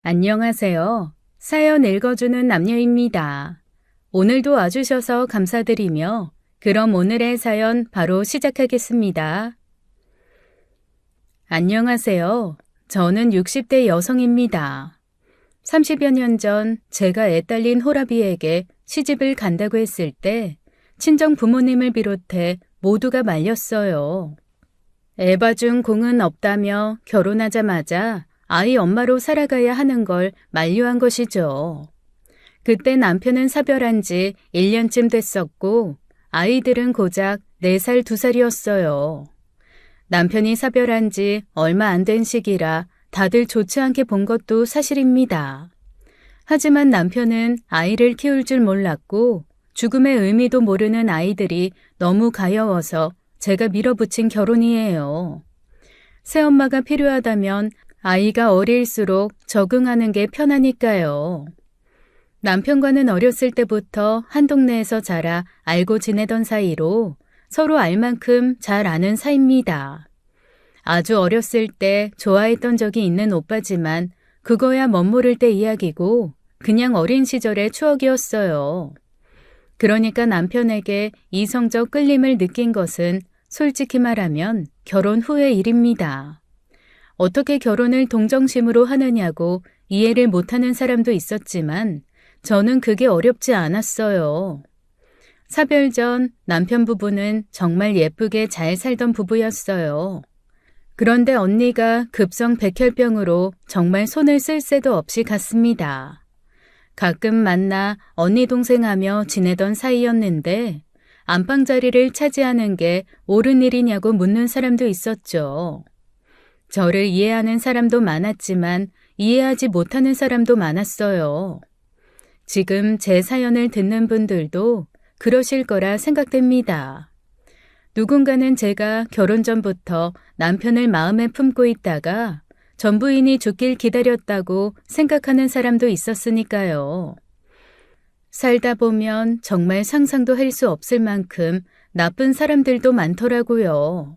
안녕하세요. 사연 읽어주는 남녀입니다. 오늘도 와주셔서 감사드리며 그럼 오늘의 사연 바로 시작하겠습니다. 안녕하세요. 저는 60대 여성입니다. 30여 년 전 제가 애 딸린 호라비에게 시집을 간다고 했을 때 친정 부모님을 비롯해 모두가 말렸어요. 애 봐준 공은 없다며 결혼하자마자 아이 엄마로 살아가야 하는 걸 만류한 것이죠. 그때 남편은 사별한 지 1년쯤 됐었고 아이들은 고작 4살, 2살이었어요. 남편이 사별한 지 얼마 안 된 시기라 다들 좋지 않게 본 것도 사실입니다. 하지만 남편은 아이를 키울 줄 몰랐고 죽음의 의미도 모르는 아이들이 너무 가여워서 제가 밀어붙인 결혼이에요. 새엄마가 필요하다면 아이가 어릴수록 적응하는 게 편하니까요. 남편과는 어렸을 때부터 한 동네에서 자라 알고 지내던 사이로 서로 알 만큼 잘 아는 사이입니다. 아주 어렸을 때 좋아했던 적이 있는 오빠지만 그거야 멋모를 때 이야기고 그냥 어린 시절의 추억이었어요. 그러니까 남편에게 이성적 끌림을 느낀 것은 솔직히 말하면 결혼 후의 일입니다. 어떻게 결혼을 동정심으로 하느냐고 이해를 못하는 사람도 있었지만 저는 그게 어렵지 않았어요. 사별 전 남편 부부는 정말 예쁘게 잘 살던 부부였어요. 그런데 언니가 급성 백혈병으로 정말 손을 쓸 새도 없이 갔습니다. 가끔 만나 언니 동생하며 지내던 사이였는데 안방 자리를 차지하는 게 옳은 일이냐고 묻는 사람도 있었죠. 저를 이해하는 사람도 많았지만 이해하지 못하는 사람도 많았어요. 지금 제 사연을 듣는 분들도 그러실 거라 생각됩니다. 누군가는 제가 결혼 전부터 남편을 마음에 품고 있다가 전부인이 죽길 기다렸다고 생각하는 사람도 있었으니까요. 살다 보면 정말 상상도 할 수 없을 만큼 나쁜 사람들도 많더라고요.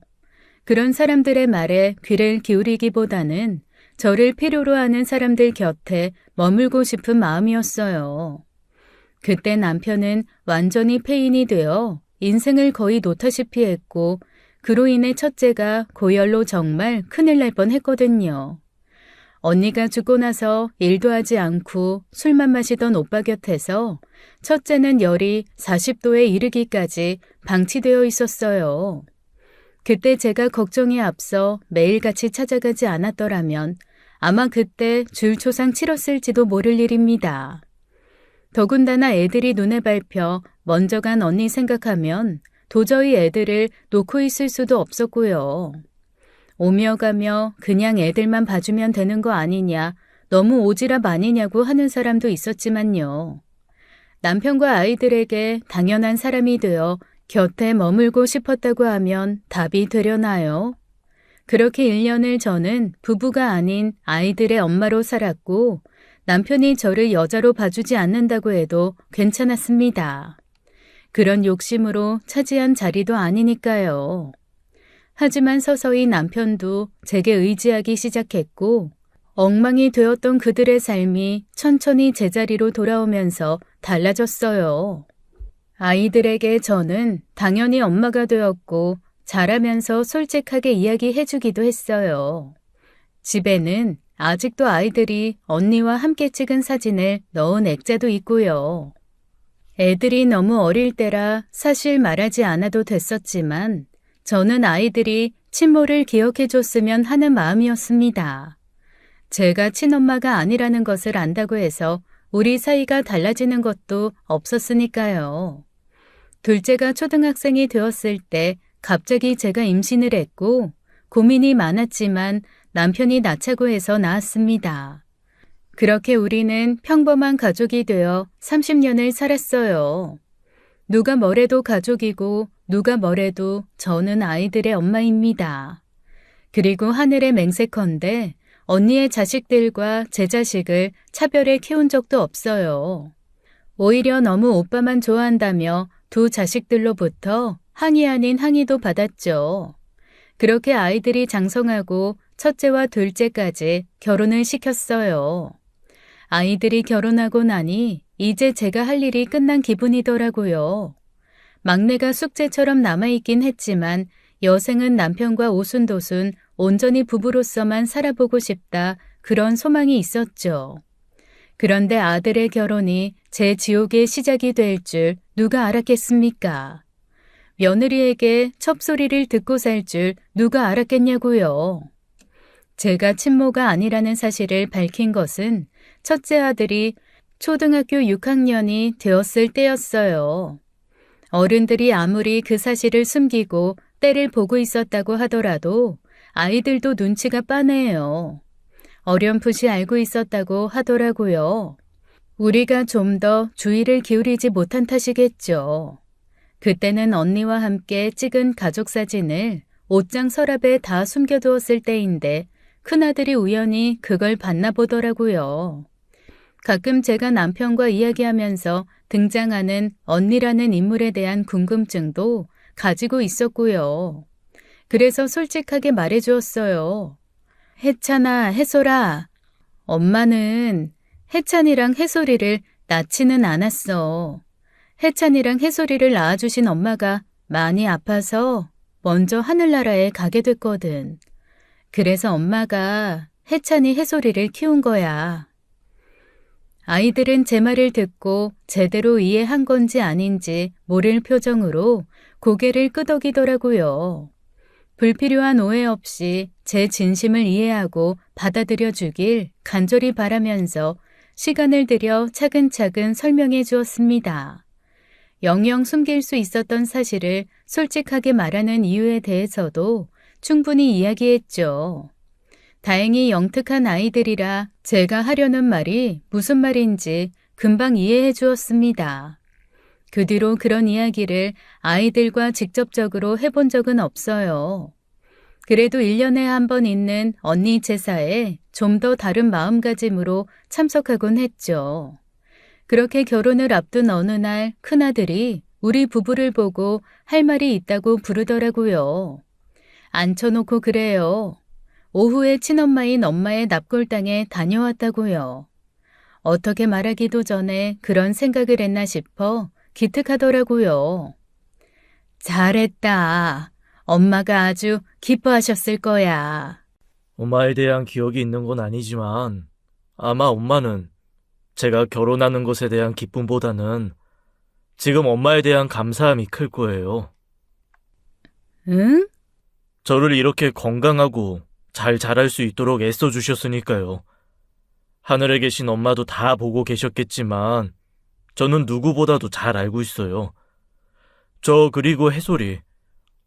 그런 사람들의 말에 귀를 기울이기보다는 저를 필요로 하는 사람들 곁에 머물고 싶은 마음이었어요. 그때 남편은 완전히 폐인이 되어 인생을 거의 놓다시피 했고 그로 인해 첫째가 고열로 정말 큰일 날 뻔했거든요. 언니가 죽고 나서 일도 하지 않고 술만 마시던 오빠 곁에서 첫째는 열이 40도에 이르기까지 방치되어 있었어요. 그때 제가 걱정에 앞서 매일같이 찾아가지 않았더라면 아마 그때 줄초상 치렀을지도 모를 일입니다. 더군다나 애들이 눈에 밟혀 먼저 간 언니 생각하면 도저히 애들을 놓고 있을 수도 없었고요. 오며 가며 그냥 애들만 봐주면 되는 거 아니냐, 너무 오지랖 아니냐고 하는 사람도 있었지만요. 남편과 아이들에게 당연한 사람이 되어 곁에 머물고 싶었다고 하면 답이 되려나요? 그렇게 1년을 저는 부부가 아닌 아이들의 엄마로 살았고 남편이 저를 여자로 봐주지 않는다고 해도 괜찮았습니다. 그런 욕심으로 차지한 자리도 아니니까요. 하지만 서서히 남편도 제게 의지하기 시작했고 엉망이 되었던 그들의 삶이 천천히 제자리로 돌아오면서 달라졌어요. 아이들에게 저는 당연히 엄마가 되었고 자라면서 솔직하게 이야기해주기도 했어요. 집에는 아직도 아이들이 언니와 함께 찍은 사진을 넣은 액자도 있고요. 애들이 너무 어릴 때라 사실 말하지 않아도 됐었지만 저는 아이들이 친모를 기억해줬으면 하는 마음이었습니다. 제가 친엄마가 아니라는 것을 안다고 해서 우리 사이가 달라지는 것도 없었으니까요. 둘째가 초등학생이 되었을 때 갑자기 제가 임신을 했고 고민이 많았지만 남편이 낳자고 해서 낳았습니다. 그렇게 우리는 평범한 가족이 되어 30년을 살았어요. 누가 뭐래도 가족이고 누가 뭐래도 저는 아이들의 엄마입니다. 그리고 하늘의 맹세컨대 언니의 자식들과 제 자식을 차별해 키운 적도 없어요. 오히려 너무 오빠만 좋아한다며 두 자식들로부터 항의 아닌 항의도 받았죠. 그렇게 아이들이 장성하고 첫째와 둘째까지 결혼을 시켰어요. 아이들이 결혼하고 나니 이제 제가 할 일이 끝난 기분이더라고요. 막내가 숙제처럼 남아있긴 했지만 여생은 남편과 오순도순 온전히 부부로서만 살아보고 싶다 그런 소망이 있었죠. 그런데 아들의 결혼이 제 지옥의 시작이 될 줄 누가 알았겠습니까? 며느리에게 첩소리를 듣고 살 줄 누가 알았겠냐고요. 제가 친모가 아니라는 사실을 밝힌 것은 첫째 아들이 초등학교 6학년이 되었을 때였어요. 어른들이 아무리 그 사실을 숨기고 때를 보고 있었다고 하더라도 아이들도 눈치가 빠네요. 어렴풋이 알고 있었다고 하더라고요. 우리가 좀 더 주의를 기울이지 못한 탓이겠죠. 그때는 언니와 함께 찍은 가족 사진을 옷장 서랍에 다 숨겨두었을 때인데 큰아들이 우연히 그걸 봤나 보더라고요. 가끔 제가 남편과 이야기하면서 등장하는 언니라는 인물에 대한 궁금증도 가지고 있었고요. 그래서 솔직하게 말해주었어요. 혜찬아, 혜솔아. 엄마는 혜찬이랑 혜솔이를 낳지는 않았어. 혜찬이랑 혜솔이를 낳아주신 엄마가 많이 아파서 먼저 하늘나라에 가게 됐거든. 그래서 엄마가 혜찬이, 혜솔이를 키운 거야. 아이들은 제 말을 듣고 제대로 이해한 건지 아닌지 모를 표정으로 고개를 끄덕이더라고요. 불필요한 오해 없이 제 진심을 이해하고 받아들여 주길 간절히 바라면서 시간을 들여 차근차근 설명해 주었습니다. 영영 숨길 수 있었던 사실을 솔직하게 말하는 이유에 대해서도 충분히 이야기했죠. 다행히 영특한 아이들이라 제가 하려는 말이 무슨 말인지 금방 이해해 주었습니다. 그 뒤로 그런 이야기를 아이들과 직접적으로 해본 적은 없어요. 그래도 1년에 한 번 있는 언니 제사에 좀 더 다른 마음가짐으로 참석하곤 했죠. 그렇게 결혼을 앞둔 어느 날 큰아들이 우리 부부를 보고 할 말이 있다고 부르더라고요. 앉혀놓고 그래요. 오후에 친엄마인 엄마의 납골당에 다녀왔다고요. 어떻게 말하기도 전에 그런 생각을 했나 싶어 기특하더라고요. 잘했다. 엄마가 아주 기뻐하셨을 거야. 엄마에 대한 기억이 있는 건 아니지만 아마 엄마는 제가 결혼하는 것에 대한 기쁨보다는 지금 엄마에 대한 감사함이 클 거예요. 응? 저를 이렇게 건강하고 잘 자랄 수 있도록 애써주셨으니까요. 하늘에 계신 엄마도 다 보고 계셨겠지만 저는 누구보다도 잘 알고 있어요. 저 그리고 혜솔이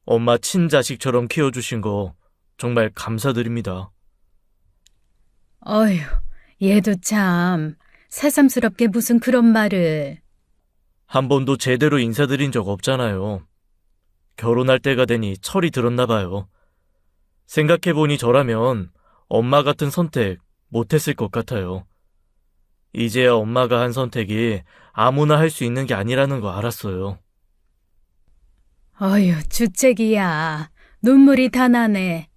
엄마 친자식처럼 키워주신 거 정말 감사드립니다. 어휴, 얘도 참 새삼스럽게 무슨 그런 말을. 한 번도 제대로 인사드린 적 없잖아요. 결혼할 때가 되니 철이 들었나 봐요. 생각해보니 저라면 엄마 같은 선택 못했을 것 같아요. 이제야 엄마가 한 선택이 아무나 할 수 있는 게 아니라는 거 알았어요. 어휴, 주책이야. 눈물이 다 나네.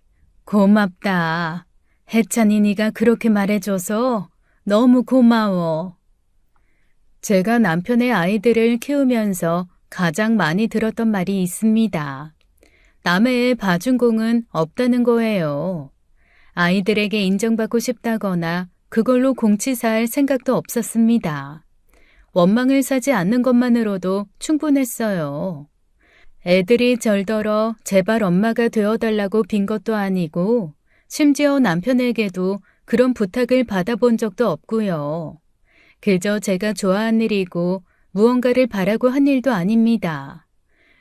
고맙다. 혜찬이 네가 그렇게 말해줘서 너무 고마워. 제가 남편의 아이들을 키우면서 가장 많이 들었던 말이 있습니다. 남의 애 봐준 공은 없다는 거예요. 아이들에게 인정받고 싶다거나 그걸로 공치사할 생각도 없었습니다. 원망을 사지 않는 것만으로도 충분했어요. 애들이 절더러 제발 엄마가 되어달라고 빈 것도 아니고 심지어 남편에게도 그런 부탁을 받아본 적도 없고요. 그저 제가 좋아한 일이고 무언가를 바라고 한 일도 아닙니다.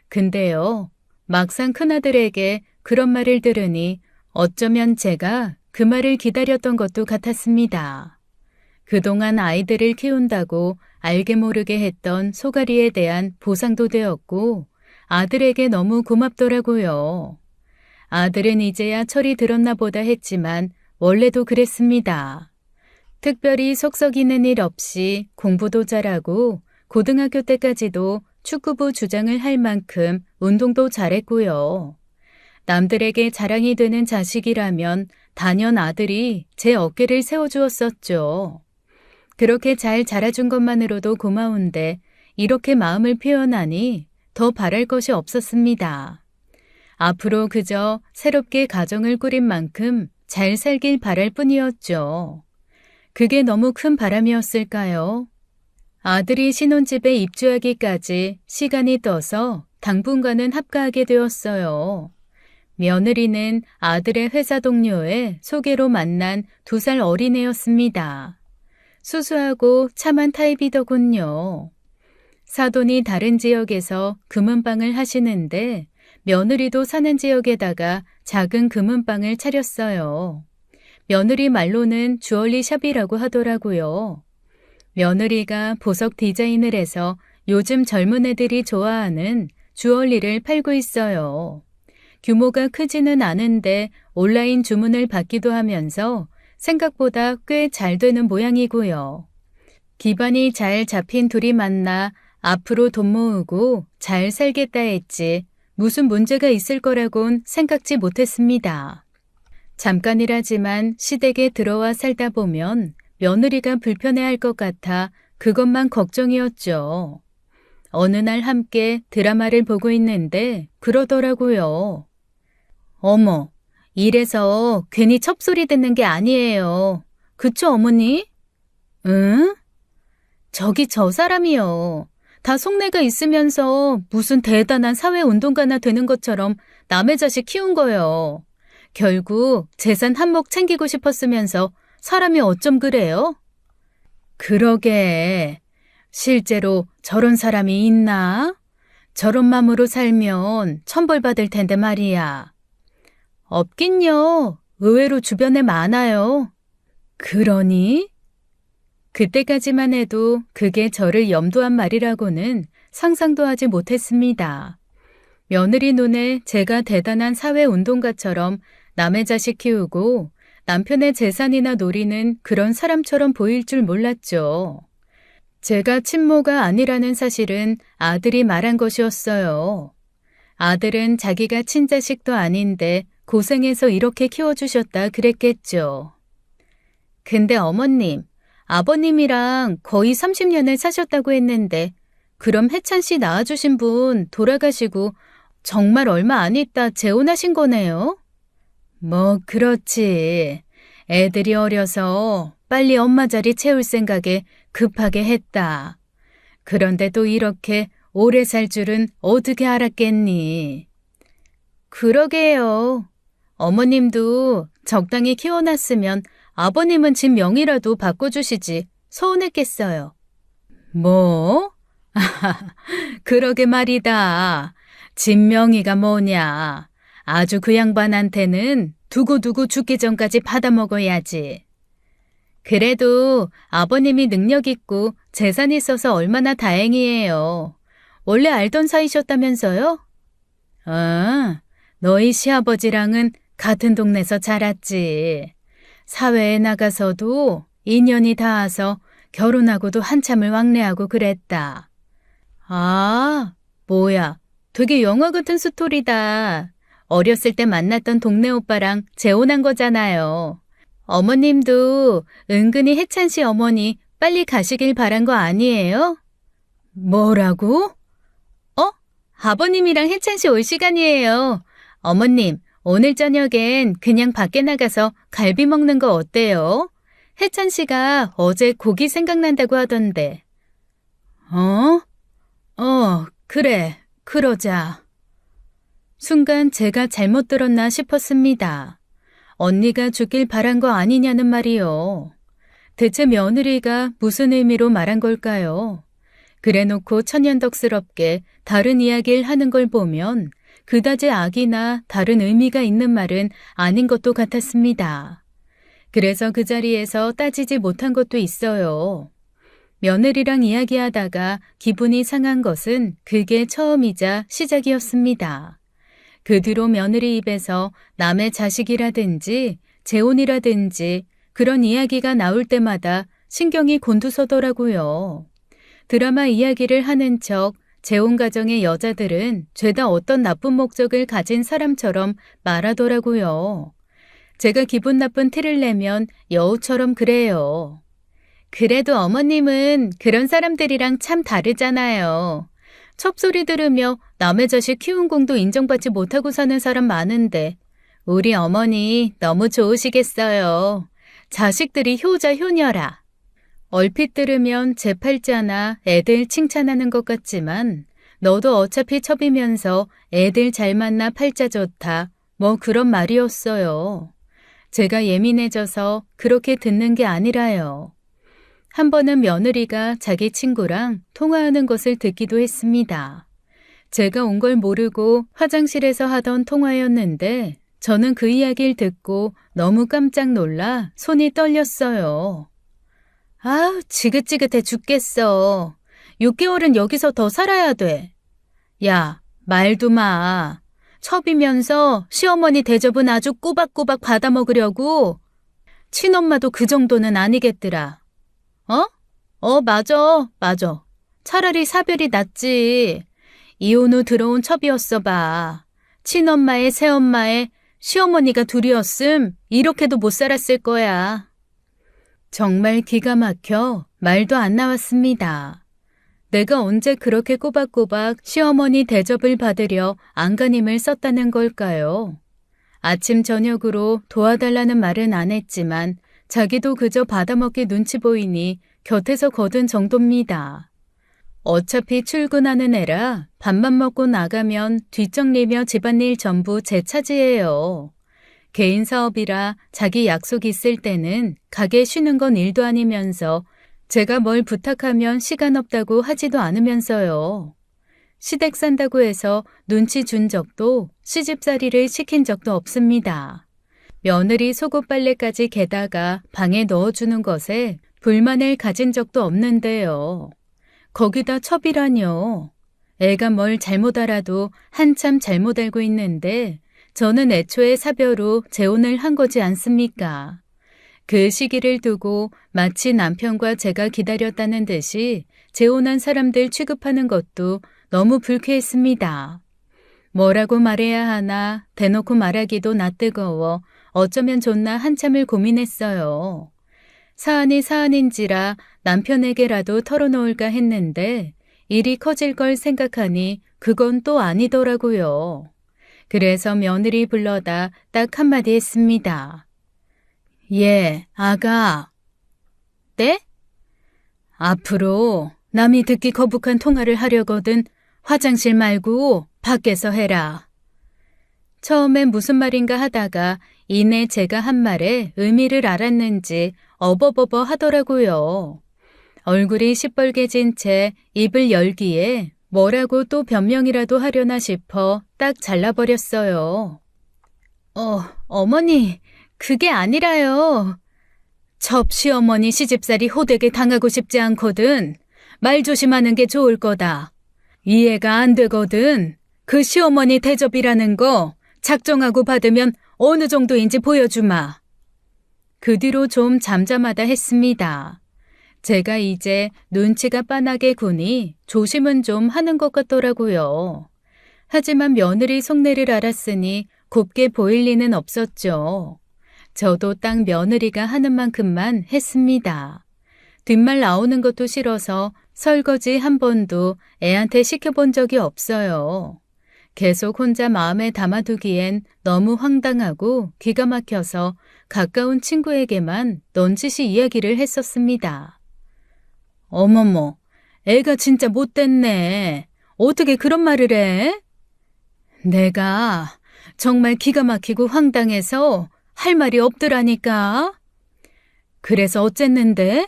근데요, 막상 큰아들에게 그런 말을 들으니 어쩌면 제가 그 말을 기다렸던 것도 같았습니다. 그동안 아이들을 키운다고 알게 모르게 했던 소가리에 대한 보상도 되었고 아들에게 너무 고맙더라고요. 아들은 이제야 철이 들었나 보다 했지만 원래도 그랬습니다. 특별히 속 썩이는 일 없이 공부도 잘하고 고등학교 때까지도 축구부 주장을 할 만큼 운동도 잘했고요. 남들에게 자랑이 되는 자식이라면 단연 아들이 제 어깨를 세워주었었죠. 그렇게 잘 자라준 것만으로도 고마운데 이렇게 마음을 표현하니 더 바랄 것이 없었습니다. 앞으로 그저 새롭게 가정을 꾸린 만큼 잘 살길 바랄 뿐이었죠. 그게 너무 큰 바람이었을까요? 아들이 신혼집에 입주하기까지 시간이 떠서 당분간은 합가하게 되었어요. 며느리는 아들의 회사 동료의 소개로 만난 2살 어린애였습니다. 수수하고 참한 타입이더군요. 사돈이 다른 지역에서 금은방을 하시는데 며느리도 사는 지역에다가 작은 금은방을 차렸어요. 며느리 말로는 주얼리 샵이라고 하더라고요. 며느리가 보석 디자인을 해서 요즘 젊은 애들이 좋아하는 주얼리를 팔고 있어요. 규모가 크지는 않은데 온라인 주문을 받기도 하면서 생각보다 꽤 잘 되는 모양이고요. 기반이 잘 잡힌 둘이 만나 앞으로 돈 모으고 잘 살겠다 했지 무슨 문제가 있을 거라곤 생각지 못했습니다. 잠깐이라지만 시댁에 들어와 살다 보면 며느리가 불편해할 것 같아 그것만 걱정이었죠. 어느 날 함께 드라마를 보고 있는데 그러더라고요. 어머, 이래서 괜히 첩소리 듣는 게 아니에요. 그쵸, 어머니? 응? 저기 저 사람이요. 다 속내가 있으면서 무슨 대단한 사회운동가나 되는 것처럼 남의 자식 키운 거요. 결국 재산 한몫 챙기고 싶었으면서 사람이 어쩜 그래요? 그러게. 실제로 저런 사람이 있나? 저런 맘으로 살면 천벌받을 텐데 말이야. 없긴요. 의외로 주변에 많아요. 그러니? 그때까지만 해도 그게 저를 염두한 말이라고는 상상도 하지 못했습니다. 며느리 눈에 제가 대단한 사회운동가처럼 남의 자식 키우고 남편의 재산이나 노리는 그런 사람처럼 보일 줄 몰랐죠. 제가 친모가 아니라는 사실은 아들이 말한 것이었어요. 아들은 자기가 친자식도 아닌데 고생해서 이렇게 키워주셨다 그랬겠죠. 근데 어머님, 아버님이랑 거의 30년을 사셨다고 했는데 그럼 혜찬 씨 낳아주신 분 돌아가시고 정말 얼마 안 있다 재혼하신 거네요? 뭐 그렇지. 애들이 어려서 빨리 엄마 자리 채울 생각에 급하게 했다. 그런데 또 이렇게 오래 살 줄은 어떻게 알았겠니? 그러게요. 어머님도 적당히 키워놨으면 아버님은 집 명의라도 바꿔주시지 서운했겠어요. 뭐? 그러게 말이다. 집 명의가 뭐냐. 아주 그 양반한테는 두고두고 죽기 전까지 받아먹어야지. 그래도 아버님이 능력 있고 재산이 있어서 얼마나 다행이에요. 원래 알던 사이셨다면서요? 너희 시아버지랑은 같은 동네에서 자랐지. 사회에 나가서도 인연이 닿아서 결혼하고도 한참을 왕래하고 그랬다. 아, 뭐야. 되게 영화 같은 스토리다. 어렸을 때 만났던 동네 오빠랑 재혼한 거잖아요. 어머님도 은근히 혜찬 씨 어머니 빨리 가시길 바란 거 아니에요? 뭐라고? 아버님이랑 혜찬 씨 올 시간이에요. 어머님, 오늘 저녁엔 그냥 밖에 나가서 갈비 먹는 거 어때요? 혜찬 씨가 어제 고기 생각난다고 하던데. 그래, 그러자. 순간 제가 잘못 들었나 싶었습니다. 언니가 죽길 바란 거 아니냐는 말이요. 대체 며느리가 무슨 의미로 말한 걸까요? 그래놓고 천연덕스럽게 다른 이야기를 하는 걸 보면 그다지 악이나 다른 의미가 있는 말은 아닌 것도 같았습니다. 그래서 그 자리에서 따지지 못한 것도 있어요. 며느리랑 이야기하다가 기분이 상한 것은 그게 처음이자 시작이었습니다. 그 뒤로 며느리 입에서 남의 자식이라든지 재혼이라든지 그런 이야기가 나올 때마다 신경이 곤두서더라고요. 드라마 이야기를 하는 척 재혼 가정의 여자들은 죄다 어떤 나쁜 목적을 가진 사람처럼 말하더라고요. 제가 기분 나쁜 티를 내면 여우처럼 그래요. 그래도 어머님은 그런 사람들이랑 참 다르잖아요. 첩소리 들으며 남의 자식 키운 공도 인정받지 못하고 사는 사람 많은데 우리 어머니 너무 좋으시겠어요. 자식들이 효자 효녀라. 얼핏 들으면 제 팔자나 애들 칭찬하는 것 같지만 너도 어차피 첩이면서 애들 잘 만나 팔자 좋다. 뭐 그런 말이었어요. 제가 예민해져서 그렇게 듣는 게 아니라요. 한 번은 며느리가 자기 친구랑 통화하는 것을 듣기도 했습니다. 제가 온 걸 모르고 화장실에서 하던 통화였는데 저는 그 이야기를 듣고 너무 깜짝 놀라 손이 떨렸어요. 아우, 지긋지긋해 죽겠어. 6개월은 여기서 더 살아야 돼. 야, 말도 마. 첩이면서 시어머니 대접은 아주 꼬박꼬박 받아먹으려고. 친엄마도 그 정도는 아니겠더라. 맞아. 차라리 사별이 낫지. 이혼 후 들어온 첩이었어 봐. 친엄마의 새엄마의 시어머니가 둘이었음 이렇게도 못 살았을 거야. 정말 기가 막혀 말도 안 나왔습니다. 내가 언제 그렇게 꼬박꼬박 시어머니 대접을 받으려 안간힘을 썼다는 걸까요? 아침 저녁으로 도와달라는 말은 안 했지만 자기도 그저 받아먹기 눈치 보이니 곁에서 거둔 정도입니다. 어차피 출근하는 애라 밥만 먹고 나가면 뒷정리며 집안일 전부 제 차지예요. 개인 사업이라 자기 약속 있을 때는 가게 쉬는 건 일도 아니면서 제가 뭘 부탁하면 시간 없다고 하지도 않으면서요. 시댁 산다고 해서 눈치 준 적도 시집살이를 시킨 적도 없습니다. 며느리 속옷 빨래까지 개다가 방에 넣어주는 것에 불만을 가진 적도 없는데요. 거기다 첩이라뇨. 애가 뭘 잘못 알아도 한참 잘못 알고 있는데 저는 애초에 사별 후 재혼을 한 거지 않습니까? 그 시기를 두고 마치 남편과 제가 기다렸다는 듯이 재혼한 사람들 취급하는 것도 너무 불쾌했습니다. 뭐라고 말해야 하나 대놓고 말하기도 낯뜨거워 어쩌면 좋나 한참을 고민했어요. 사안이 사안인지라 남편에게라도 털어놓을까 했는데 일이 커질 걸 생각하니 그건 또 아니더라고요. 그래서 며느리 불러다 딱 한마디 했습니다. 예, 아가. 네? 앞으로 남이 듣기 거북한 통화를 하려거든 화장실 말고 밖에서 해라. 처음엔 무슨 말인가 하다가 이내 제가 한 말에 의미를 알았는지 어버버버 하더라고요. 얼굴이 시뻘개진 채 입을 열기에 뭐라고 또 변명이라도 하려나 싶어 딱 잘라버렸어요. 어머니, 그게 아니라요. 접시어머니 시집살이 호되게 당하고 싶지 않거든. 말 조심하는 게 좋을 거다. 이해가 안 되거든. 그 시어머니 대접이라는 거 작정하고 받으면 어느 정도인지 보여주마. 그 뒤로 좀 잠잠하다 했습니다. 제가 이제 눈치가 빤하게 구니 조심은 좀 하는 것 같더라고요. 하지만 며느리 속내를 알았으니 곱게 보일 리는 없었죠. 저도 딱 며느리가 하는 만큼만 했습니다. 뒷말 나오는 것도 싫어서 설거지 한 번도 애한테 시켜본 적이 없어요. 계속 혼자 마음에 담아두기엔 너무 황당하고 기가 막혀서 가까운 친구에게만 넌지시 이야기를 했었습니다. 어머머, 애가 진짜 못됐네. 어떻게 그런 말을 해? 내가 정말 기가 막히고 황당해서 할 말이 없더라니까. 그래서 어쨌는데?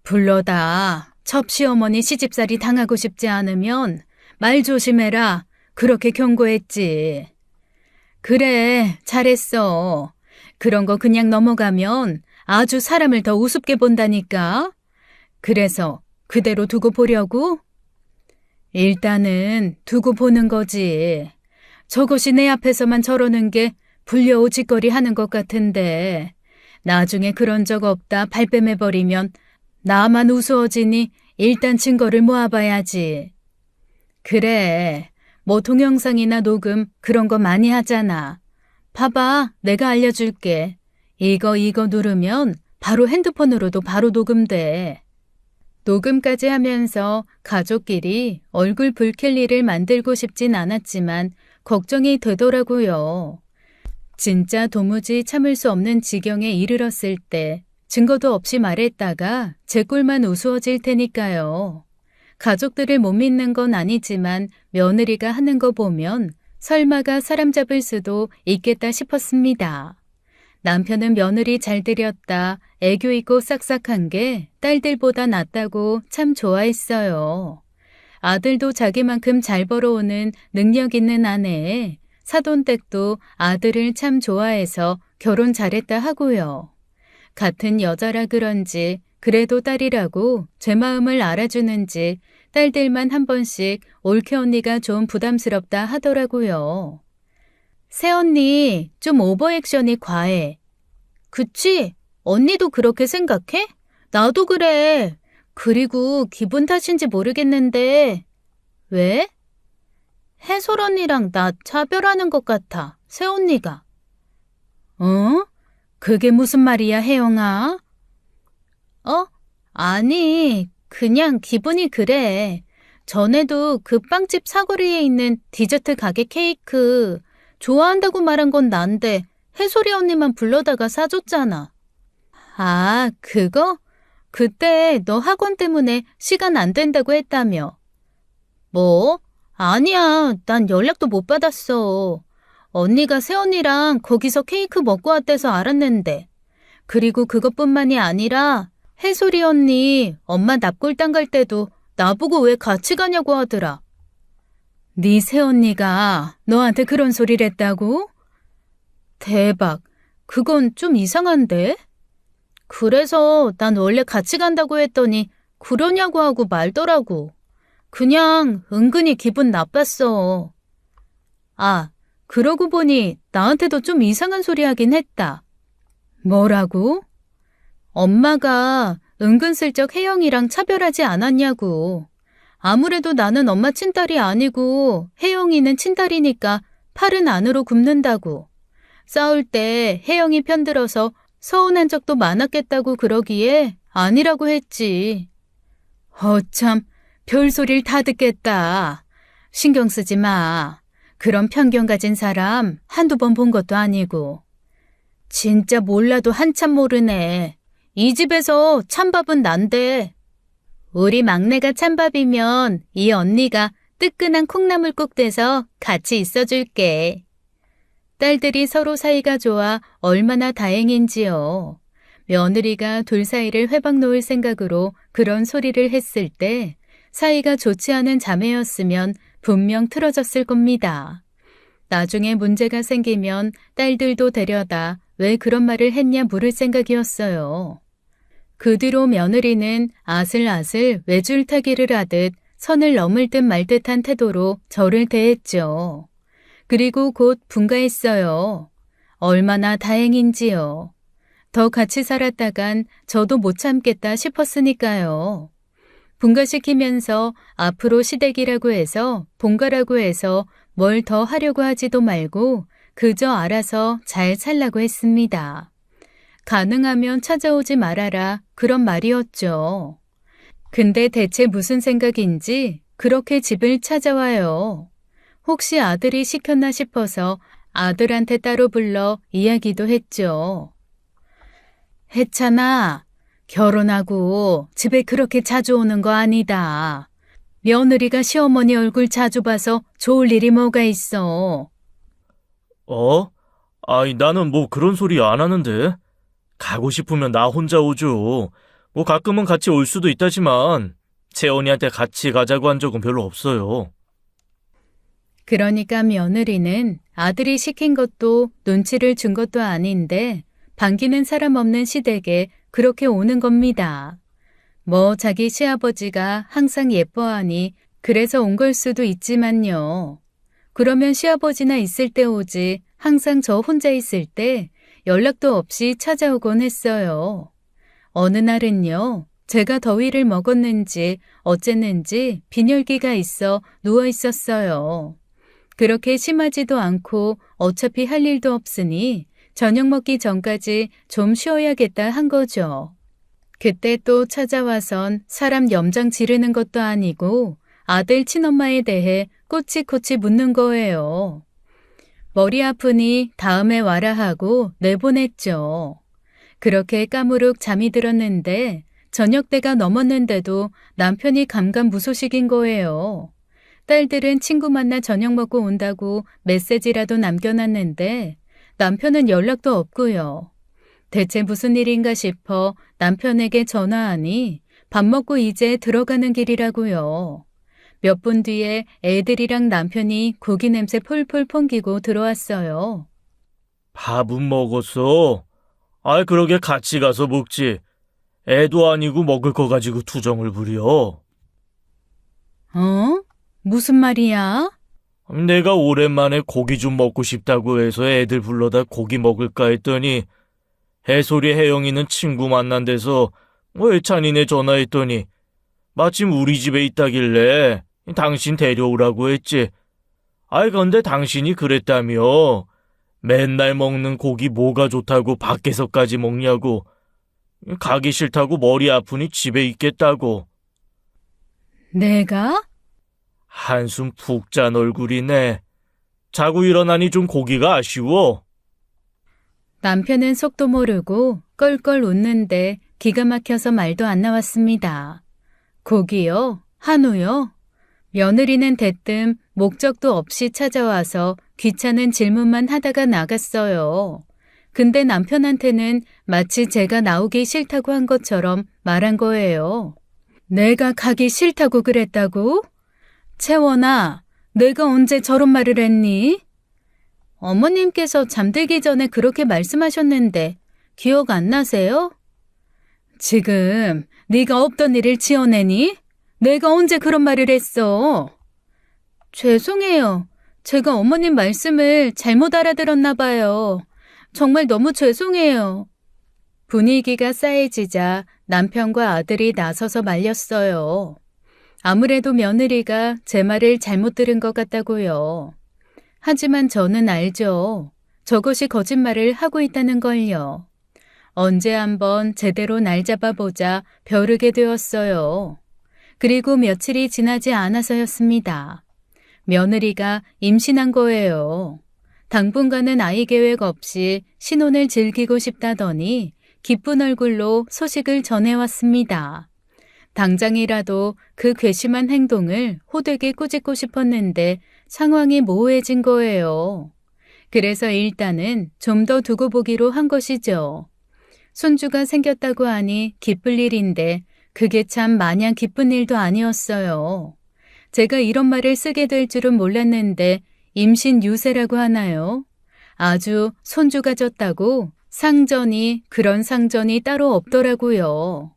불러다 첩시어머니 시집살이 당하고 싶지 않으면 말 조심해라. 그렇게 경고했지. 그래, 잘했어. 그런 거 그냥 넘어가면 아주 사람을 더 우습게 본다니까. 그래서 그대로 두고 보려고? 일단은 두고 보는 거지. 저것이 내 앞에서만 저러는 게 불려오짓거리 하는 것 같은데 나중에 그런 적 없다 발뺌해버리면 나만 우스워지니 일단 증거를 모아봐야지. 그래, 뭐 동영상이나 녹음 그런 거 많이 하잖아. 봐봐, 내가 알려줄게. 이거 누르면 바로 핸드폰으로도 바로 녹음돼. 녹음까지 하면서 가족끼리 얼굴 붉힐 일을 만들고 싶진 않았지만 걱정이 되더라고요. 진짜 도무지 참을 수 없는 지경에 이르렀을 때 증거도 없이 말했다가 제 꼴만 우스워질 테니까요. 가족들을 못 믿는 건 아니지만 며느리가 하는 거 보면 설마가 사람 잡을 수도 있겠다 싶었습니다. 남편은 며느리 잘 들였다, 애교 있고 싹싹한 게 딸들보다 낫다고 참 좋아했어요. 아들도 자기만큼 잘 벌어오는 능력 있는 아내에 사돈댁도 아들을 참 좋아해서 결혼 잘했다 하고요. 같은 여자라 그런지 그래도 딸이라고 제 마음을 알아주는지 딸들만 한 번씩 올케 언니가 좀 부담스럽다 하더라고요. 새언니 좀 오버액션이 과해. 그치? 언니도 그렇게 생각해? 나도 그래. 그리고 기분 탓인지 모르겠는데. 왜? 해솔 언니랑 나 차별하는 것 같아, 새언니가. 어? 그게 무슨 말이야, 혜영아? 아니, 그냥 기분이 그래. 전에도 그 빵집 사거리에 있는 디저트 가게 케이크 좋아한다고 말한 건 난데 해솔이 언니만 불러다가 사줬잖아. 아, 그거? 그때 너 학원 때문에 시간 안 된다고 했다며. 뭐? 아니야, 난 연락도 못 받았어. 언니가 새언니랑 거기서 케이크 먹고 왔대서 알았는데. 그리고 그것뿐만이 아니라 해솔이 언니 엄마 납골당 갈 때도 나보고 왜 같이 가냐고 하더라. 네 새언니가 너한테 그런 소리를 했다고? 대박, 그건 좀 이상한데? 그래서 난 원래 같이 간다고 했더니 그러냐고 하고 말더라고. 그냥 은근히 기분 나빴어. 아, 그러고 보니 나한테도 좀 이상한 소리 하긴 했다. 뭐라고? 엄마가 은근슬쩍 혜영이랑 차별하지 않았냐고. 아무래도 나는 엄마 친딸이 아니고 혜영이는 친딸이니까 팔은 안으로 굽는다고. 싸울 때 혜영이 편들어서 서운한 적도 많았겠다고 그러기에 아니라고 했지. 참, 별소리를 다 듣겠다. 신경 쓰지 마. 그런 편견 가진 사람 한두 번 본 것도 아니고. 진짜 몰라도 한참 모르네. 이 집에서 찬밥은 난데. 우리 막내가 찬밥이면 이 언니가 뜨끈한 콩나물국 돼서 같이 있어줄게. 딸들이 서로 사이가 좋아 얼마나 다행인지요. 며느리가 둘 사이를 회방 놓을 생각으로 그런 소리를 했을 때 사이가 좋지 않은 자매였으면 분명 틀어졌을 겁니다. 나중에 문제가 생기면 딸들도 데려다 왜 그런 말을 했냐 물을 생각이었어요. 그 뒤로 며느리는 아슬아슬 외줄타기를 하듯 선을 넘을 듯 말 듯한 태도로 저를 대했죠. 그리고 곧 분가했어요. 얼마나 다행인지요. 더 같이 살았다간 저도 못 참겠다 싶었으니까요. 분가시키면서 앞으로 시댁이라고 해서 본가라고 해서 뭘 더 하려고 하지도 말고 그저 알아서 잘 살라고 했습니다. 가능하면 찾아오지 말아라 그런 말이었죠. 근데 대체 무슨 생각인지 그렇게 집을 찾아와요. 혹시 아들이 시켰나 싶어서 아들한테 따로 불러 이야기도 했죠. 혜찬아, 결혼하고 집에 그렇게 자주 오는 거 아니다. 며느리가 시어머니 얼굴 자주 봐서 좋을 일이 뭐가 있어. 아니, 나는 뭐 그런 소리 안 하는데. 가고 싶으면 나 혼자 오죠. 뭐 가끔은 같이 올 수도 있다지만 재원이한테 같이 가자고 한 적은 별로 없어요. 그러니까 며느리는 아들이 시킨 것도 눈치를 준 것도 아닌데 반기는 사람 없는 시댁에 그렇게 오는 겁니다. 뭐 자기 시아버지가 항상 예뻐하니 그래서 온 걸 수도 있지만요. 그러면 시아버지나 있을 때 오지 항상 저 혼자 있을 때 연락도 없이 찾아오곤 했어요. 어느 날은요. 제가 더위를 먹었는지 어쨌는지 빈혈기가 있어 누워 있었어요. 그렇게 심하지도 않고 어차피 할 일도 없으니 저녁 먹기 전까지 좀 쉬어야겠다 한 거죠. 그때 또 찾아와선 사람 염장 지르는 것도 아니고 아들 친엄마에 대해 꼬치꼬치 묻는 거예요. 머리 아프니 다음에 와라 하고 내보냈죠. 그렇게 까무룩 잠이 들었는데 저녁 때가 넘었는데도 남편이 감감무소식인 거예요. 딸들은 친구 만나 저녁 먹고 온다고 메시지라도 남겨놨는데 남편은 연락도 없고요. 대체 무슨 일인가 싶어 남편에게 전화하니 밥 먹고 이제 들어가는 길이라고요. 몇 분 뒤에 애들이랑 남편이 고기 냄새 폴폴 풍기고 들어왔어요. 밥은 먹었어. 그러게 같이 가서 먹지. 애도 아니고 먹을 거 가지고 투정을 부려. 무슨 말이야? 내가 오랜만에 고기 좀 먹고 싶다고 해서 애들 불러다 고기 먹을까 했더니 해솔이 혜영이는 친구 만난 데서 애찬이네 전화했더니 마침 우리 집에 있다길래 당신 데려오라고 했지. 근데 당신이 그랬다며. 맨날 먹는 고기 뭐가 좋다고 밖에서까지 먹냐고. 가기 싫다고 머리 아프니 집에 있겠다고. 내가? 한숨 푹 잔 얼굴이네. 자고 일어나니 좀 고기가 아쉬워. 남편은 속도 모르고 껄껄 웃는데 기가 막혀서 말도 안 나왔습니다. 고기요? 한우요? 며느리는 대뜸 목적도 없이 찾아와서 귀찮은 질문만 하다가 나갔어요. 근데 남편한테는 마치 제가 나오기 싫다고 한 것처럼 말한 거예요. 내가 가기 싫다고 그랬다고? 채원아, 내가 언제 저런 말을 했니? 어머님께서 잠들기 전에 그렇게 말씀하셨는데 기억 안 나세요? 지금 네가 없던 일을 지어내니? 내가 언제 그런 말을 했어? 죄송해요. 제가 어머님 말씀을 잘못 알아들었나 봐요. 정말 너무 죄송해요. 분위기가 싸해지자 남편과 아들이 나서서 말렸어요. 아무래도 며느리가 제 말을 잘못 들은 것 같다고요. 하지만 저는 알죠. 저것이 거짓말을 하고 있다는 걸요. 언제 한번 제대로 날 잡아보자 벼르게 되었어요. 그리고 며칠이 지나지 않아서였습니다. 며느리가 임신한 거예요. 당분간은 아이 계획 없이 신혼을 즐기고 싶다더니 기쁜 얼굴로 소식을 전해왔습니다. 당장이라도 그 괘씸한 행동을 호되게 꾸짖고 싶었는데 상황이 모호해진 거예요. 그래서 일단은 좀 더 두고 보기로 한 것이죠. 손주가 생겼다고 하니 기쁠 일인데 그게 참 마냥 기쁜 일도 아니었어요. 제가 이런 말을 쓰게 될 줄은 몰랐는데 임신 유세라고 하나요? 아주 손주가 졌다고 그런 상전이 따로 없더라고요.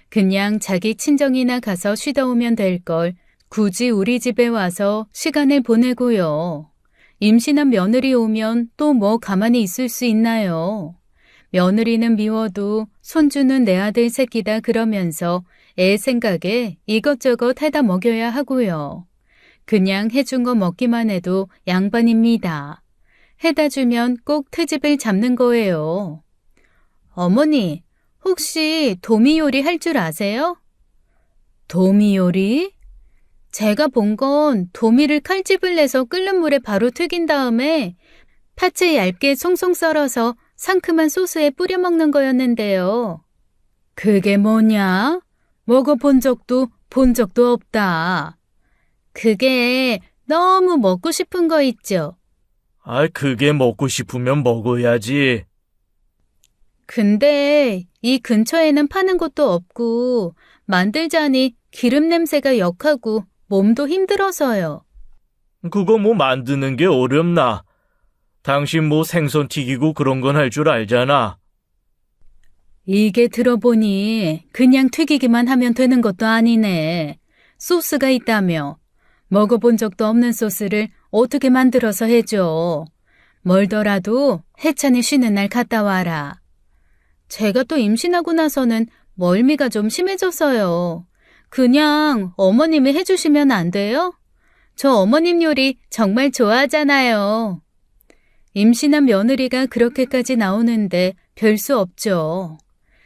그냥 자기 친정이나 가서 쉬다 오면 될 걸 굳이 우리 집에 와서 시간을 보내고요. 임신한 며느리 오면 또 뭐 가만히 있을 수 있나요? 며느리는 미워도 손주는 내 아들 새끼다 그러면서 애 생각에 이것저것 해다 먹여야 하고요. 그냥 해준 거 먹기만 해도 양반입니다. 해다 주면 꼭 트집을 잡는 거예요. 어머니, 혹시 도미 요리 할 줄 아세요? 도미 요리? 제가 본 건 도미를 칼집을 내서 끓는 물에 바로 튀긴 다음에 파채 얇게 송송 썰어서 상큼한 소스에 뿌려 먹는 거였는데요. 그게 뭐냐? 먹어본 적도 본 적도 없다. 그게 너무 먹고 싶은 거 있죠? 그게 먹고 싶으면 먹어야지. 근데 이 근처에는 파는 곳도 없고 만들자니 기름 냄새가 역하고 몸도 힘들어서요. 그거 만드는 게 어렵나? 당신 생선 튀기고 그런 건 할 줄 알잖아. 이게 들어보니 그냥 튀기기만 하면 되는 것도 아니네. 소스가 있다며. 먹어본 적도 없는 소스를 어떻게 만들어서 해줘. 멀더라도 해찬이 쉬는 날 갔다 와라. 제가 또 임신하고 나서는 멀미가 좀 심해져서요. 그냥 어머님이 해주시면 안 돼요? 저 어머님 요리 정말 좋아하잖아요. 임신한 며느리가 그렇게까지 나오는데 별 수 없죠.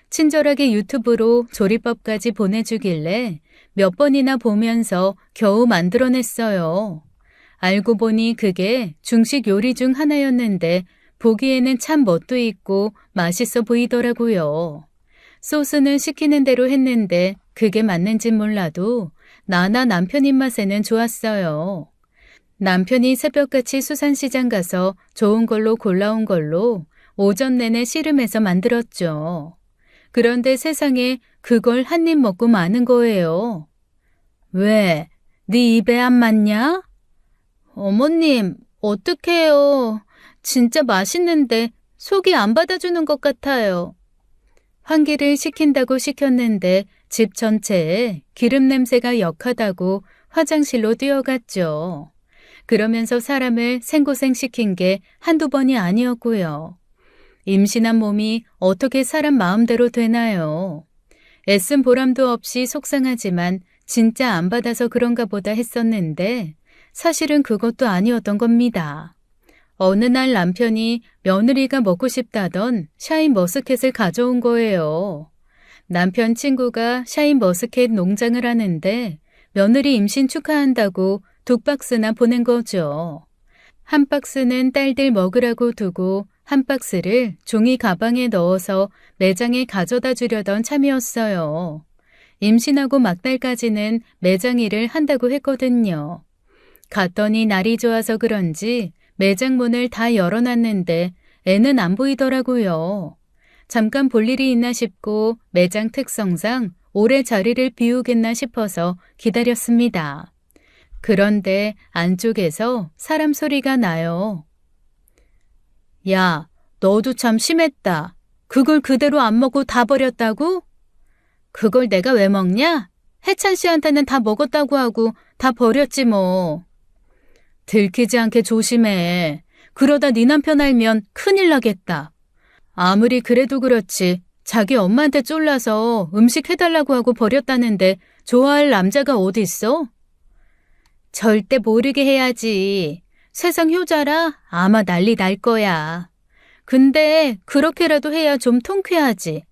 친절하게 유튜브로 조리법까지 보내주길래 몇 번이나 보면서 겨우 만들어냈어요. 알고 보니 그게 중식 요리 중 하나였는데 보기에는 참 멋도 있고 맛있어 보이더라고요. 소스는 시키는 대로 했는데 그게 맞는진 몰라도 나나 남편 입맛에는 좋았어요. 남편이 새벽같이 수산시장 가서 좋은 걸로 골라온 걸로 오전 내내 씨름해서 만들었죠. 그런데 세상에 그걸 한 입 먹고 마는 거예요. 왜? 네 입에 안 맞냐? 어머님, 어떡해요. 진짜 맛있는데 속이 안 받아주는 것 같아요. 환기를 시킨다고 시켰는데 집 전체에 기름 냄새가 역하다고 화장실로 뛰어갔죠. 그러면서 사람을 생고생시킨 게 한두 번이 아니었고요. 임신한 몸이 어떻게 사람 마음대로 되나요? 애쓴 보람도 없이 속상하지만 진짜 안 받아서 그런가 보다 했었는데 사실은 그것도 아니었던 겁니다. 어느 날 남편이 며느리가 먹고 싶다던 샤인머스켓을 가져온 거예요. 남편 친구가 샤인머스켓 농장을 하는데 며느리 임신 축하한다고 2박스나 보낸 거죠. 한 박스는 딸들 먹으라고 두고 한 박스를 종이 가방에 넣어서 매장에 가져다 주려던 참이었어요. 임신하고 막달까지는 매장 일을 한다고 했거든요. 갔더니 날이 좋아서 그런지 매장 문을 다 열어놨는데 애는 안 보이더라고요. 잠깐 볼 일이 있나 싶고 매장 특성상 오래 자리를 비우겠나 싶어서 기다렸습니다. 그런데 안쪽에서 사람 소리가 나요. 야, 너도 참 심했다. 그걸 그대로 안 먹고 다 버렸다고? 그걸 내가 왜 먹냐? 해찬 씨한테는 다 먹었다고 하고 다 버렸지 뭐. 들키지 않게 조심해. 그러다 네 남편 알면 큰일 나겠다. 아무리 그래도 그렇지 자기 엄마한테 쫄라서 음식 해달라고 하고 버렸다는데 좋아할 남자가 어디 있어? 절대 모르게 해야지. 세상 효자라 아마 난리 날 거야. 근데 그렇게라도 해야 좀 통쾌하지.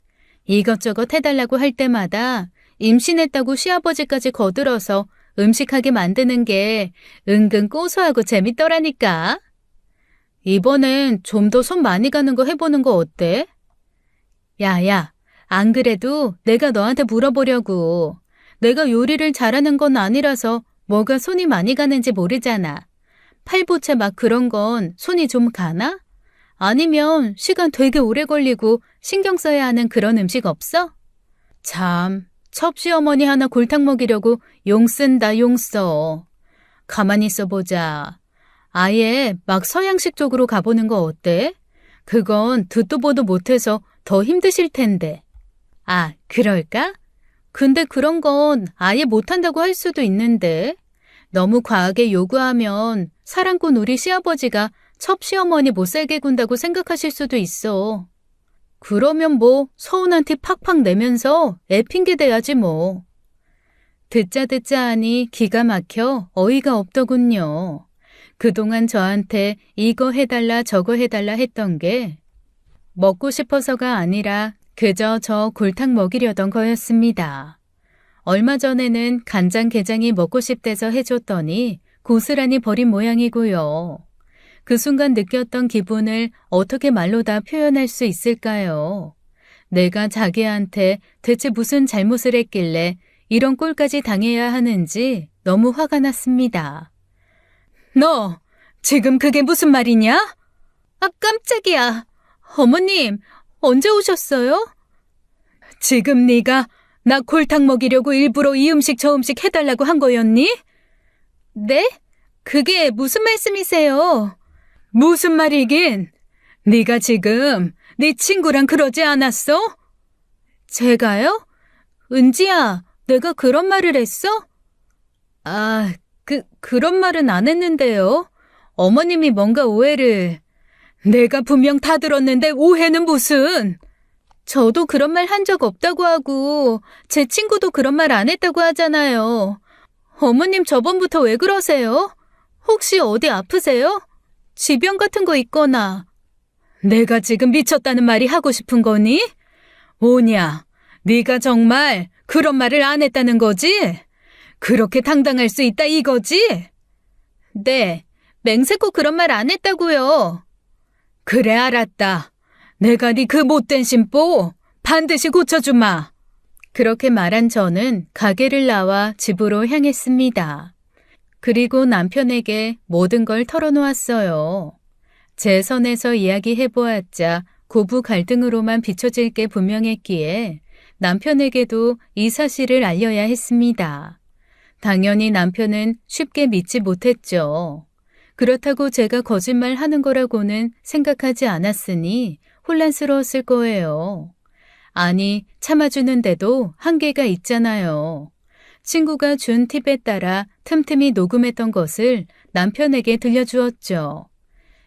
이것저것 해달라고 할 때마다 임신했다고 시아버지까지 거들어서 음식하게 만드는 게 은근 고소하고 재밌더라니까. 이번엔 좀 더 손 많이 가는 거 해보는 거 어때? 야야, 안 그래도 내가 너한테 물어보려고. 내가 요리를 잘하는 건 아니라서 뭐가 손이 많이 가는지 모르잖아. 팔보채 막 그런 건 손이 좀 가나? 아니면 시간 되게 오래 걸리고 신경 써야 하는 그런 음식 없어? 참, 첩시어머니 하나 골탕 먹이려고 용 쓴다 용 써. 가만히 있어보자. 아예 막 서양식 쪽으로 가보는 거 어때? 그건 듣도 보도 못해서 더 힘드실 텐데. 아, 그럴까? 근데 그런 건 아예 못한다고 할 수도 있는데 너무 과하게 요구하면 사랑꾼 우리 시아버지가 첩시어머니 못살게 군다고 생각하실 수도 있어. 그러면 뭐 서운한 티 팍팍 내면서 애 핑계 대야지 뭐. 듣자 하니 기가 막혀 어이가 없더군요. 그동안 저한테 이거 해달라 저거 해달라 했던 게 먹고 싶어서가 아니라 그저 저 골탕 먹이려던 거였습니다. 얼마 전에는 간장게장이 먹고 싶대서 해줬더니 고스란히 버린 모양이고요. 그 순간 느꼈던 기분을 어떻게 말로 다 표현할 수 있을까요? 내가 자기한테 대체 무슨 잘못을 했길래 이런 꼴까지 당해야 하는지 너무 화가 났습니다. 너 지금 그게 무슨 말이냐? 아, 깜짝이야. 어머님, 언제 오셨어요? 지금 네가 나 골탕 먹이려고 일부러 이 음식 저 음식 해달라고 한 거였니? 네? 그게 무슨 말씀이세요? 무슨 말이긴? 네가 지금 네 친구랑 그러지 않았어? 제가요? 은지야, 내가 그런 말을 했어? 아, 그런 말은 안 했는데요. 어머님이 뭔가 오해를. 내가 분명 다 들었는데 오해는 무슨. 저도 그런 말 한 적 없다고 하고 제 친구도 그런 말 안 했다고 하잖아요. 어머님 저번부터 왜 그러세요? 혹시 어디 아프세요? 지병 같은 거 있거나. 내가 지금 미쳤다는 말이 하고 싶은 거니? 오냐, 네가 정말 그런 말을 안 했다는 거지? 그렇게 당당할 수 있다 이거지? 네, 맹세코 그런 말 안 했다고요. 그래, 알았다. 내가 네 그 못된 심보 반드시 고쳐주마. 그렇게 말한 저는 가게를 나와 집으로 향했습니다. 그리고 남편에게 모든 걸 털어놓았어요. 제 선에서 이야기해보았자 고부 갈등으로만 비춰질 게 분명했기에 남편에게도 이 사실을 알려야 했습니다. 당연히 남편은 쉽게 믿지 못했죠. 그렇다고 제가 거짓말하는 거라고는 생각하지 않았으니 혼란스러웠을 거예요. 아니, 참아주는데도 한계가 있잖아요. 친구가 준 팁에 따라 틈틈이 녹음했던 것을 남편에게 들려주었죠.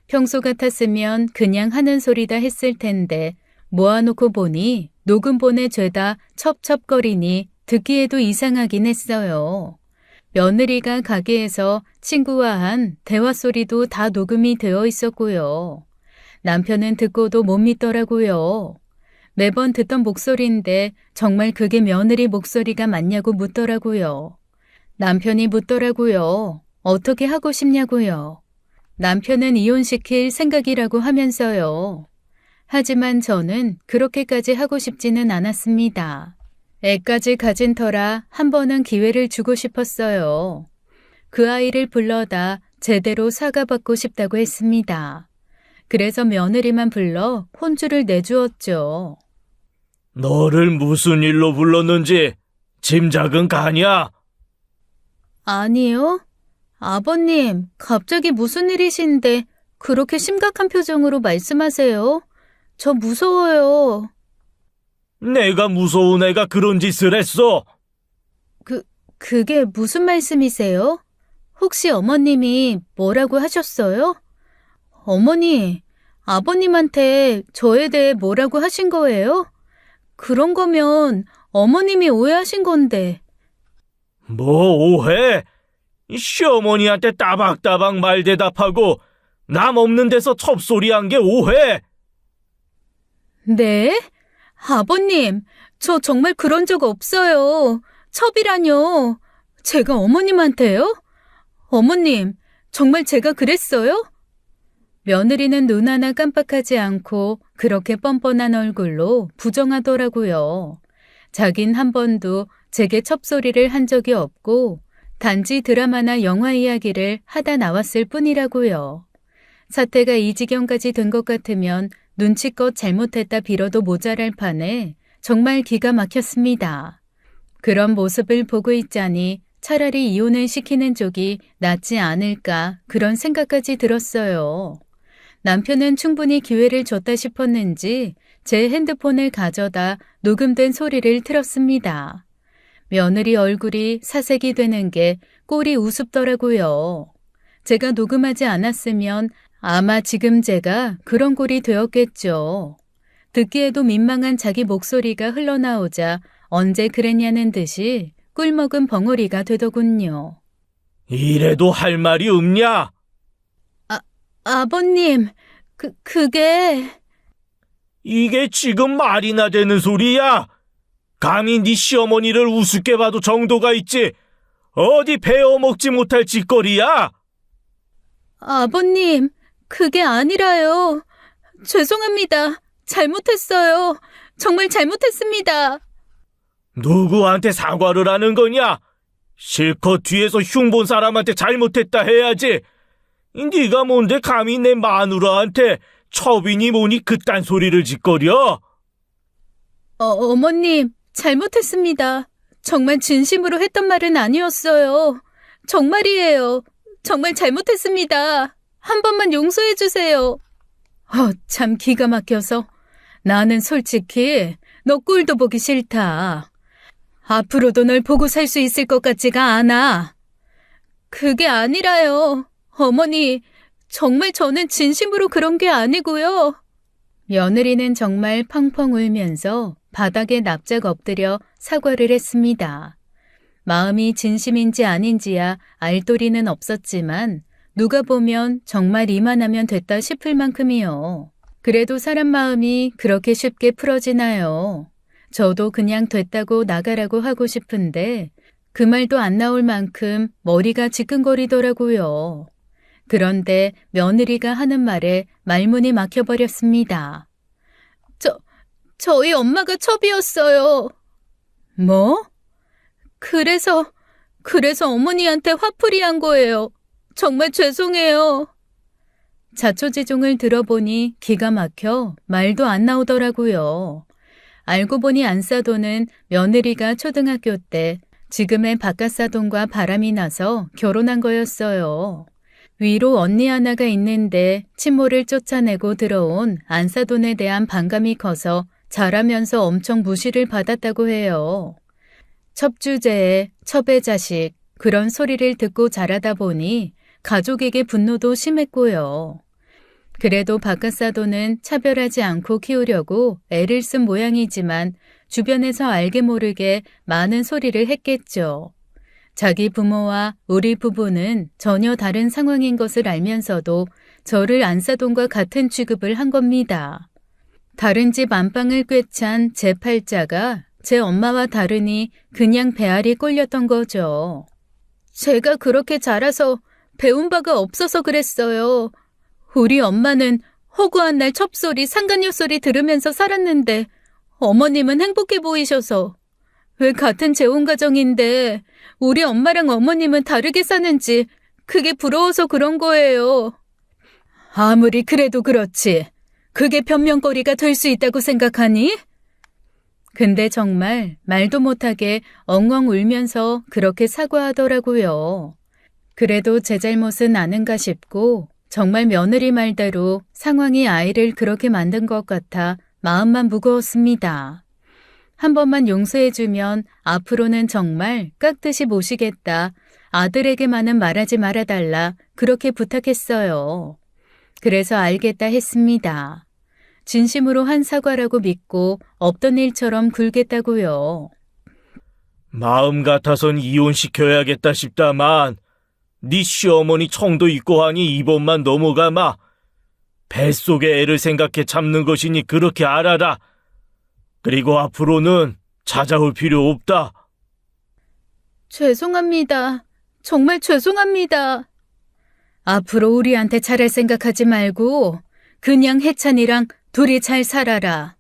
평소 같았으면 그냥 하는 소리다 했을 텐데 모아놓고 보니 녹음본에 죄다 첩첩거리니 듣기에도 이상하긴 했어요. 며느리가 가게에서 친구와 한 대화 소리도 다 녹음이 되어 있었고요. 남편은 듣고도 못 믿더라고요. 매번 듣던 목소리인데 정말 그게 며느리 목소리가 맞냐고 묻더라고요. 남편이 묻더라고요. 어떻게 하고 싶냐고요. 남편은 이혼시킬 생각이라고 하면서요. 하지만 저는 그렇게까지 하고 싶지는 않았습니다. 애까지 가진 터라 한 번은 기회를 주고 싶었어요. 그 아이를 불러다 제대로 사과받고 싶다고 했습니다. 그래서 며느리만 불러 혼주를 내주었죠. 너를 무슨 일로 불렀는지 짐작은 가냐? 아니요. 아버님, 갑자기 무슨 일이신데 그렇게 심각한 표정으로 말씀하세요? 저 무서워요. 내가 무서운 애가 그런 짓을 했어. 그게 무슨 말씀이세요? 혹시 어머님이 뭐라고 하셨어요? 어머니, 아버님한테 저에 대해 뭐라고 하신 거예요? 그런 거면 어머님이 오해하신 건데. 뭐 오해? 이 시어머니한테 따박따박 말대답하고 남 없는 데서 첩소리한 게 오해? 네? 아버님, 저 정말 그런 적 없어요. 첩이라뇨. 제가 어머님한테요? 어머님, 정말 제가 그랬어요? 며느리는 눈 하나 깜빡하지 않고 그렇게 뻔뻔한 얼굴로 부정하더라고요. 자긴 한 번도 제게 첩소리를 한 적이 없고 단지 드라마나 영화 이야기를 하다 나왔을 뿐이라고요. 사태가 이 지경까지 된 것 같으면 눈치껏 잘못했다 빌어도 모자랄 판에 정말 기가 막혔습니다. 그런 모습을 보고 있자니 차라리 이혼을 시키는 쪽이 낫지 않을까 그런 생각까지 들었어요. 남편은 충분히 기회를 줬다 싶었는지 제 핸드폰을 가져다 녹음된 소리를 틀었습니다. 며느리 얼굴이 사색이 되는 게 꼴이 우습더라고요. 제가 녹음하지 않았으면 아마 지금 제가 그런 꼴이 되었겠죠. 듣기에도 민망한 자기 목소리가 흘러나오자 언제 그랬냐는 듯이 꿀먹은 벙어리가 되더군요. 이래도 할 말이 없냐? 아버님, 그게... 이게 지금 말이나 되는 소리야? 감히 네 시어머니를 우습게 봐도 정도가 있지. 어디 베어먹지 못할 짓거리야? 아버님, 그게 아니라요. 죄송합니다. 잘못했어요. 정말 잘못했습니다. 누구한테 사과를 하는 거냐? 실컷 뒤에서 흉본 사람한테 잘못했다 해야지. 네가 뭔데 감히 내 마누라한테 첩이니 뭐니 그딴 소리를 짓거려? 어머님, 잘못했습니다. 정말 진심으로 했던 말은 아니었어요. 정말이에요. 정말 잘못했습니다. 한 번만 용서해 주세요. 참 기가 막혀서. 나는 솔직히 너 꼴도 보기 싫다. 앞으로도 널 보고 살 수 있을 것 같지가 않아. 그게 아니라요. 어머니, 정말 저는 진심으로 그런 게 아니고요. 며느리는 정말 펑펑 울면서 바닥에 납작 엎드려 사과를 했습니다. 마음이 진심인지 아닌지야 알 도리는 없었지만 누가 보면 정말 이만하면 됐다 싶을 만큼이요. 그래도 사람 마음이 그렇게 쉽게 풀어지나요? 저도 그냥 됐다고 나가라고 하고 싶은데 그 말도 안 나올 만큼 머리가 지끈거리더라고요. 그런데 며느리가 하는 말에 말문이 막혀버렸습니다. 저희 엄마가 첩이었어요. 뭐? 그래서 어머니한테 화풀이한 거예요. 정말 죄송해요. 자초지종을 들어보니 기가 막혀 말도 안 나오더라고요. 알고 보니 안사돈은 며느리가 초등학교 때 지금의 바깥사돈과 바람이 나서 결혼한 거였어요. 위로 언니 하나가 있는데 친모를 쫓아내고 들어온 안사돈에 대한 반감이 커서 자라면서 엄청 무시를 받았다고 해요. 첩주제에 첩의 자식 그런 소리를 듣고 자라다 보니 가족에게 분노도 심했고요. 그래도 바깥사돈은 차별하지 않고 키우려고 애를 쓴 모양이지만 주변에서 알게 모르게 많은 소리를 했겠죠. 자기 부모와 우리 부부는 전혀 다른 상황인 것을 알면서도 저를 안사돈과 같은 취급을 한 겁니다. 다른 집 안방을 꿰찬 제 팔자가 제 엄마와 다르니 그냥 배알이 꼴렸던 거죠. 제가 그렇게 자라서 배운 바가 없어서 그랬어요. 우리 엄마는 허구한 날 첩소리, 상간녀 소리 들으면서 살았는데 어머님은 행복해 보이셔서 왜 같은 재혼 가정인데 우리 엄마랑 어머님은 다르게 사는지 그게 부러워서 그런 거예요. 아무리 그래도 그렇지. 그게 변명거리가 될 수 있다고 생각하니? 근데 정말 말도 못하게 엉엉 울면서 그렇게 사과하더라고요. 그래도 제 잘못은 아는가 싶고 정말 며느리 말대로 상황이 아이를 그렇게 만든 것 같아 마음만 무거웠습니다. 한 번만 용서해주면 앞으로는 정말 깍듯이 모시겠다. 아들에게만은 말하지 말아달라. 그렇게 부탁했어요. 그래서 알겠다 했습니다. 진심으로 한 사과라고 믿고 없던 일처럼 굴겠다고요. 마음 같아선 이혼시켜야겠다 싶다만 네 시어머니 청도 있고 하니 이번만 넘어가마. 뱃속에 애를 생각해 참는 것이니 그렇게 알아라. 그리고 앞으로는 찾아올 필요 없다. 죄송합니다. 정말 죄송합니다. 앞으로 우리한테 잘할 생각하지 말고 그냥 혜찬이랑 둘이 잘 살아라.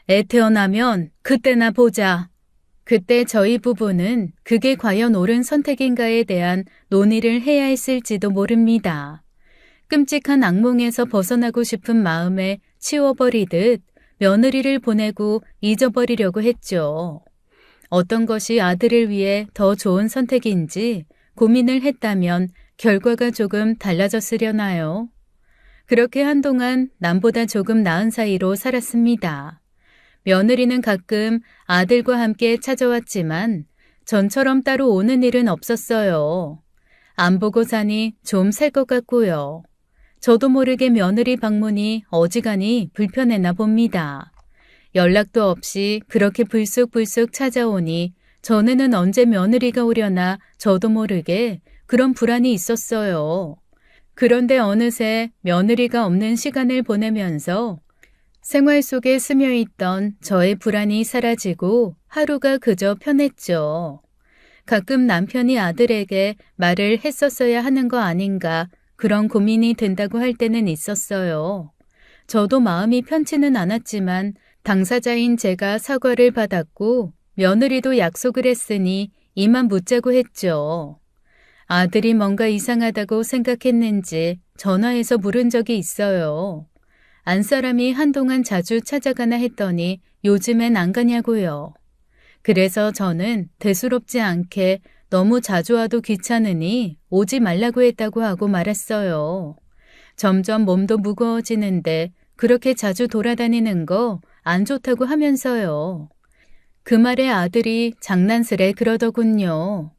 애 태어나면 그때나 보자. 그때 저희 부부는 그게 과연 옳은 선택인가에 대한 논의를 해야 했을지도 모릅니다. 끔찍한 악몽에서 벗어나고 싶은 마음에 치워버리듯 며느리를 보내고 잊어버리려고 했죠. 어떤 것이 아들을 위해 더 좋은 선택인지 고민을 했다면 결과가 조금 달라졌으려나요? 그렇게 한동안 남보다 조금 나은 사이로 살았습니다. 며느리는 가끔 아들과 함께 찾아왔지만 전처럼 따로 오는 일은 없었어요. 안 보고 사니 좀 살 것 같고요. 저도 모르게 며느리 방문이 어지간히 불편했나 봅니다. 연락도 없이 그렇게 불쑥불쑥 찾아오니 전에는 언제 며느리가 오려나 저도 모르게 그런 불안이 있었어요. 그런데 어느새 며느리가 없는 시간을 보내면서 생활 속에 스며있던 저의 불안이 사라지고 하루가 그저 편했죠. 가끔 남편이 아들에게 말을 했었어야 하는 거 아닌가 그런 고민이 든다고 할 때는 있었어요. 저도 마음이 편치는 않았지만 당사자인 제가 사과를 받았고 며느리도 약속을 했으니 이만 묻자고 했죠. 아들이 뭔가 이상하다고 생각했는지 전화해서 물은 적이 있어요. 안사람이 한동안 자주 찾아가나 했더니 요즘엔 안 가냐고요. 그래서 저는 대수롭지 않게 너무 자주 와도 귀찮으니 오지 말라고 했다고 하고 말았어요. 점점 몸도 무거워지는데 그렇게 자주 돌아다니는 거 안 좋다고 하면서요. 그 말에 아들이 장난스레 그러더군요.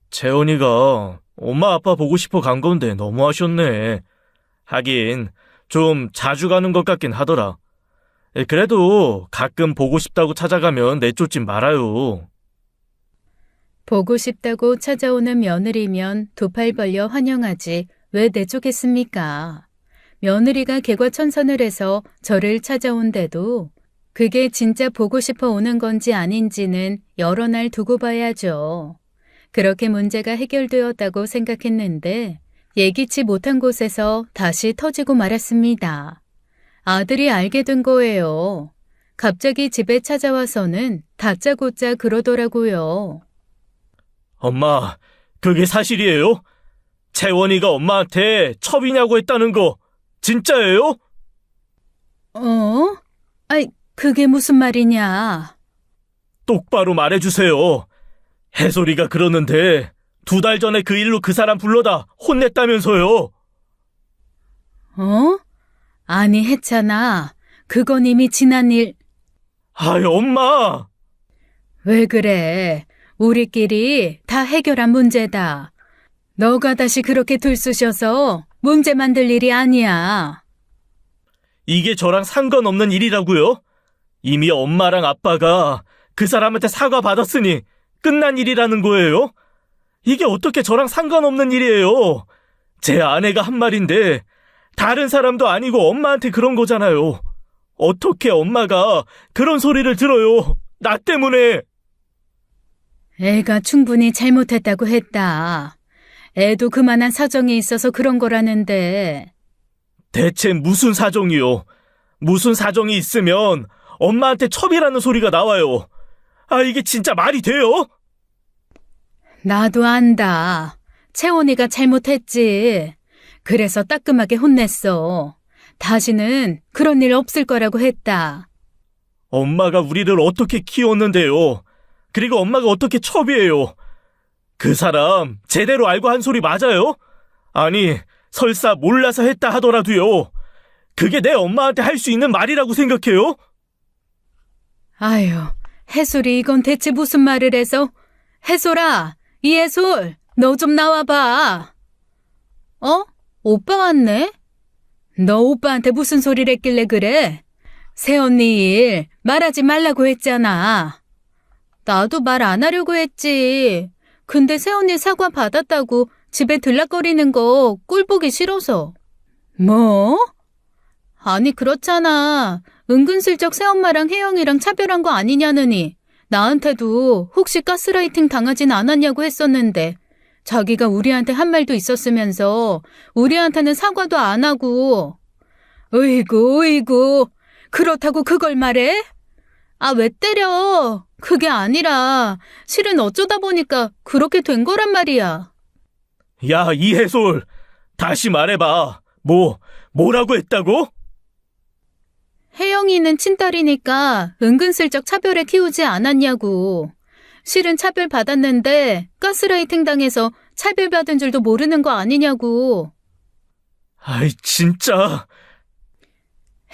재원이가 엄마 아빠 보고 싶어 간 건데 너무하셨네. 하긴 좀 자주 가는 것 같긴 하더라. 그래도 가끔 보고 싶다고 찾아가면 내쫓지 말아요. 보고 싶다고 찾아오는 며느리면 두 팔 벌려 환영하지 왜 내쫓겠습니까? 며느리가 개과천선을 해서 저를 찾아온데도 그게 진짜 보고 싶어 오는 건지 아닌지는 여러 날 두고 봐야죠. 그렇게 문제가 해결되었다고 생각했는데 예기치 못한 곳에서 다시 터지고 말았습니다. 아들이 알게 된 거예요. 갑자기 집에 찾아와서는 다짜고짜 그러더라고요. 엄마, 그게 사실이에요? 채원이가 엄마한테 첩이냐고 했다는 거 진짜예요? 어? 아이, 그게 무슨 말이냐? 똑바로 말해주세요. 해솔이가 그러는데 2달 전에 그 일로 그 사람 불러다 혼냈다면서요. 어? 아니, 했잖아. 그건 이미 지난 일. 아이, 엄마! 왜 그래? 우리끼리 다 해결한 문제다. 너가 다시 그렇게 들쑤셔서 문제 만들 일이 아니야. 이게 저랑 상관없는 일이라고요? 이미 엄마랑 아빠가 그 사람한테 사과받았으니 끝난 일이라는 거예요? 이게 어떻게 저랑 상관없는 일이에요? 제 아내가 한 말인데 다른 사람도 아니고 엄마한테 그런 거잖아요. 어떻게 엄마가 그런 소리를 들어요? 나 때문에. 애가 충분히 잘못했다고 했다. 애도 그만한 사정이 있어서 그런 거라는데. 대체 무슨 사정이요? 무슨 사정이 있으면 엄마한테 첩이라는 소리가 나와요. 아, 이게 진짜 말이 돼요? 나도 안다. 채원이가 잘못했지. 그래서 따끔하게 혼냈어. 다시는 그런 일 없을 거라고 했다. 엄마가 우리를 어떻게 키웠는데요? 그리고 엄마가 어떻게 첩이에요? 그 사람 제대로 알고 한 소리 맞아요? 아니, 설사 몰라서 했다 하더라도요. 그게 내 엄마한테 할 수 있는 말이라고 생각해요? 아유, 해솔이 이건 대체 무슨 말을 해서? 해솔아, 이해솔, 너 좀 나와봐. 어? 오빠 왔네? 너 오빠한테 무슨 소리를 했길래 그래? 새언니 일 말하지 말라고 했잖아. 나도 말 안 하려고 했지. 근데 새언니 사과 받았다고 집에 들락거리는 거 꼴보기 싫어서. 뭐? 아니 그렇잖아. 은근슬쩍 새엄마랑 혜영이랑 차별한 거 아니냐느니. 나한테도 혹시 가스라이팅 당하진 않았냐고 했었는데 자기가 우리한테 한 말도 있었으면서 우리한테는 사과도 안 하고. 으이구 으이구 그렇다고 그걸 말해? 아, 왜 때려? 그게 아니라 실은 어쩌다 보니까 그렇게 된 거란 말이야. 야, 이해솔, 다시 말해봐. 뭐라고 했다고? 혜영이는 친딸이니까 은근슬쩍 차별에 키우지 않았냐고. 실은 차별 받았는데 가스라이팅 당해서 차별받은 줄도 모르는 거 아니냐고. 아이, 진짜.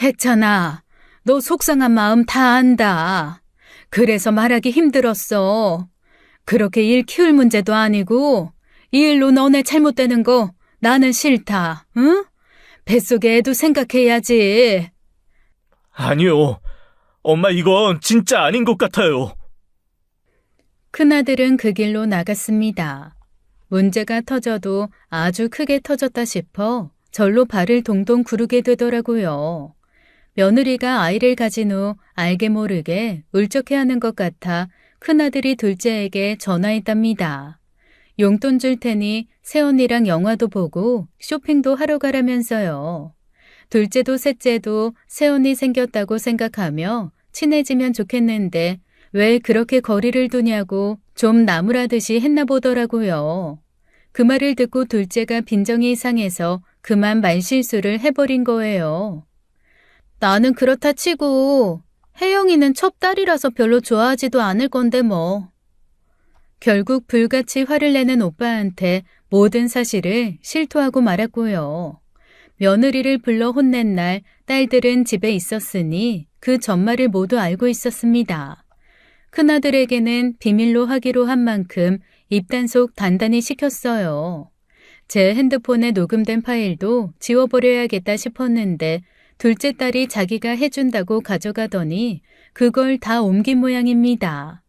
했잖아. 너 속상한 마음 다 안다. 그래서 말하기 힘들었어. 그렇게 일 키울 문제도 아니고 이 일로 너네 잘못되는 거 나는 싫다. 응? 뱃속에 애도 생각해야지. 아니요. 엄마, 이건 진짜 아닌 것 같아요. 큰아들은 그 길로 나갔습니다. 문제가 터져도 아주 크게 터졌다 싶어 절로 발을 동동 구르게 되더라고요. 며느리가 아이를 가진 후 알게 모르게 울적해하는 것 같아 큰아들이 둘째에게 전화했답니다. 용돈 줄 테니 새언니랑 영화도 보고 쇼핑도 하러 가라면서요. 둘째도 셋째도 새언니 생겼다고 생각하며 친해지면 좋겠는데 왜 그렇게 거리를 두냐고 좀 나무라듯이 했나 보더라고요. 그 말을 듣고 둘째가 빈정이 상해서 그만 말실수를 해버린 거예요. 나는 그렇다 치고 혜영이는 첩딸이라서 별로 좋아하지도 않을 건데 뭐. 결국 불같이 화를 내는 오빠한테 모든 사실을 실토하고 말았고요. 며느리를 불러 혼낸 날 딸들은 집에 있었으니 그 전말을 모두 알고 있었습니다. 큰아들에게는 비밀로 하기로 한 만큼 입단속 단단히 시켰어요. 제 핸드폰에 녹음된 파일도 지워버려야겠다 싶었는데 둘째 딸이 자기가 해준다고 가져가더니 그걸 다 옮긴 모양입니다.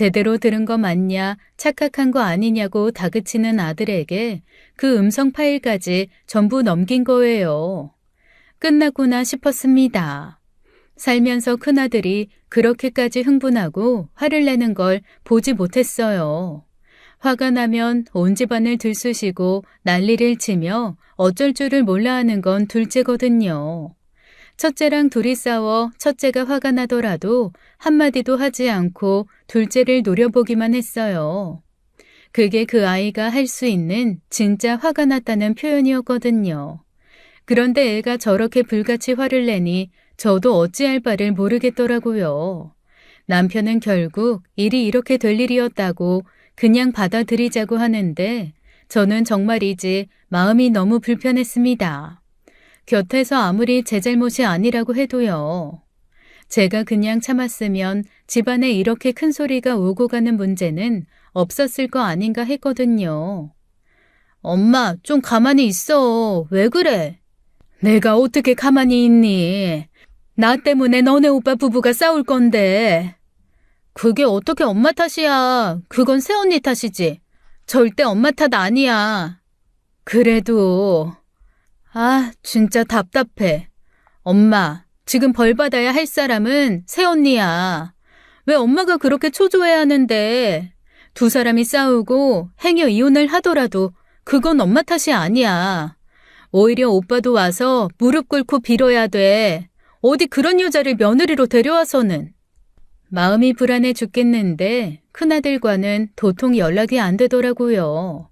제대로 들은 거 맞냐, 착각한 거 아니냐고 다그치는 아들에게 그 음성 파일까지 전부 넘긴 거예요. 끝났구나 싶었습니다. 살면서 큰아들이 그렇게까지 흥분하고 화를 내는 걸 보지 못했어요. 화가 나면 온 집안을 들쑤시고 난리를 치며 어쩔 줄을 몰라 하는 건 둘째거든요. 첫째랑 둘이 싸워 첫째가 화가 나더라도 한마디도 하지 않고 둘째를 노려보기만 했어요. 그게 그 아이가 할 수 있는 진짜 화가 났다는 표현이었거든요. 그런데 애가 저렇게 불같이 화를 내니 저도 어찌할 바를 모르겠더라고요. 남편은 결국 일이 이렇게 될 일이었다고 그냥 받아들이자고 하는데 저는 정말이지 마음이 너무 불편했습니다. 곁에서 아무리 제 잘못이 아니라고 해도요. 제가 그냥 참았으면 집안에 이렇게 큰 소리가 오고 가는 문제는 없었을 거 아닌가 했거든요. 엄마, 좀 가만히 있어. 왜 그래? 내가 어떻게 가만히 있니? 나 때문에 너네 오빠 부부가 싸울 건데. 그게 어떻게 엄마 탓이야. 그건 새언니 탓이지. 절대 엄마 탓 아니야. 그래도... 진짜 답답해. 엄마, 지금 벌 받아야 할 사람은 새언니야. 왜 엄마가 그렇게 초조해 하는데 두 사람이 싸우고 행여 이혼을 하더라도 그건 엄마 탓이 아니야. 오히려 오빠도 와서 무릎 꿇고 빌어야 돼. 어디 그런 여자를 며느리로 데려와서는. 마음이 불안해 죽겠는데 큰아들과는 도통 연락이 안 되더라고요.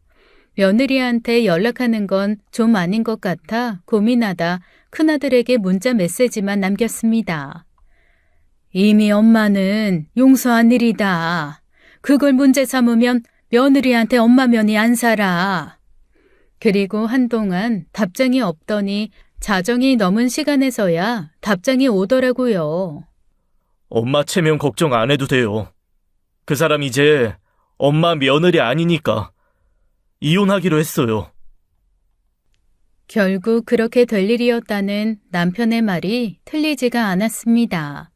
며느리한테 연락하는 건 좀 아닌 것 같아 고민하다 큰아들에게 문자 메시지만 남겼습니다. 이미 엄마는 용서한 일이다. 그걸 문제 삼으면 며느리한테 엄마 면이 안 살아. 그리고 한동안 답장이 없더니 자정이 넘은 시간에서야 답장이 오더라고요. 엄마 체면 걱정 안 해도 돼요. 그 사람 이제 엄마 며느리 아니니까 이혼하기로 했어요. 결국 그렇게 될 일이었다는 남편의 말이 틀리지가 않았습니다.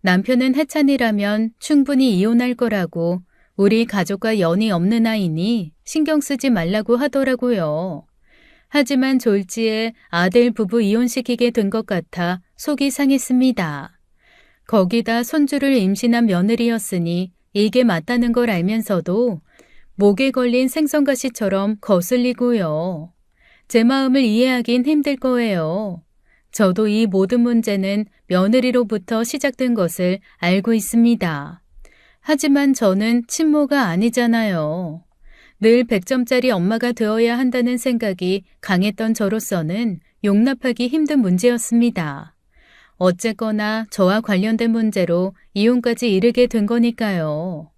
남편은 해찬이라면 충분히 이혼할 거라고 우리 가족과 연이 없는 아이니 신경 쓰지 말라고 하더라고요. 하지만 졸지에 아들 부부 이혼시키게 된 것 같아 속이 상했습니다. 거기다 손주를 임신한 며느리였으니 이게 맞다는 걸 알면서도 목에 걸린 생선가시처럼 거슬리고요. 제 마음을 이해하긴 힘들 거예요. 저도 이 모든 문제는 며느리로부터 시작된 것을 알고 있습니다. 하지만 저는 친모가 아니잖아요. 늘 100점짜리 엄마가 되어야 한다는 생각이 강했던 저로서는 용납하기 힘든 문제였습니다. 어쨌거나 저와 관련된 문제로 이혼까지 이르게 된 거니까요.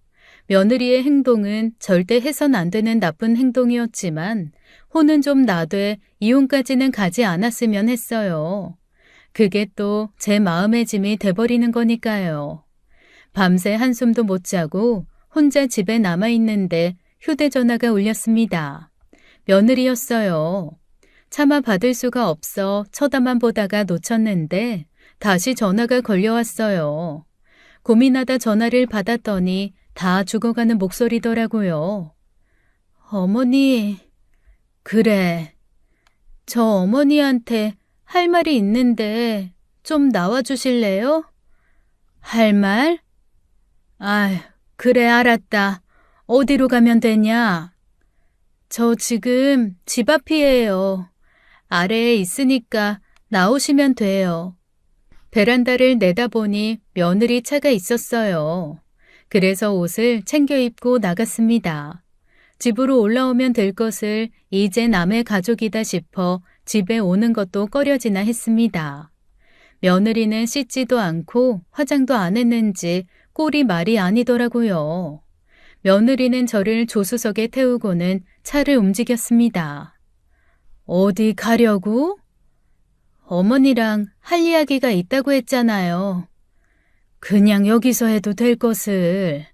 며느리의 행동은 절대 해선 안 되는 나쁜 행동이었지만 혼은 좀 나되 이혼까지는 가지 않았으면 했어요. 그게 또 제 마음의 짐이 돼버리는 거니까요. 밤새 한숨도 못 자고 혼자 집에 남아있는데 휴대전화가 울렸습니다. 며느리였어요. 차마 받을 수가 없어 쳐다만 보다가 놓쳤는데 다시 전화가 걸려왔어요. 고민하다 전화를 받았더니 다 죽어가는 목소리더라고요. 어머니, 그래. 저 어머니한테 할 말이 있는데 좀 나와주실래요? 할 말? 그래, 알았다. 어디로 가면 되냐? 저 지금 집 앞이에요. 아래에 있으니까 나오시면 돼요. 베란다를 내다보니 며느리 차가 있었어요. 그래서 옷을 챙겨 입고 나갔습니다. 집으로 올라오면 될 것을 이제 남의 가족이다 싶어 집에 오는 것도 꺼려지나 했습니다. 며느리는 씻지도 않고 화장도 안 했는지 꼴이 말이 아니더라고요. 며느리는 저를 조수석에 태우고는 차를 움직였습니다. 어디 가려고? 어머니랑 할 이야기가 있다고 했잖아요. 그냥 여기서 해도 될 것을.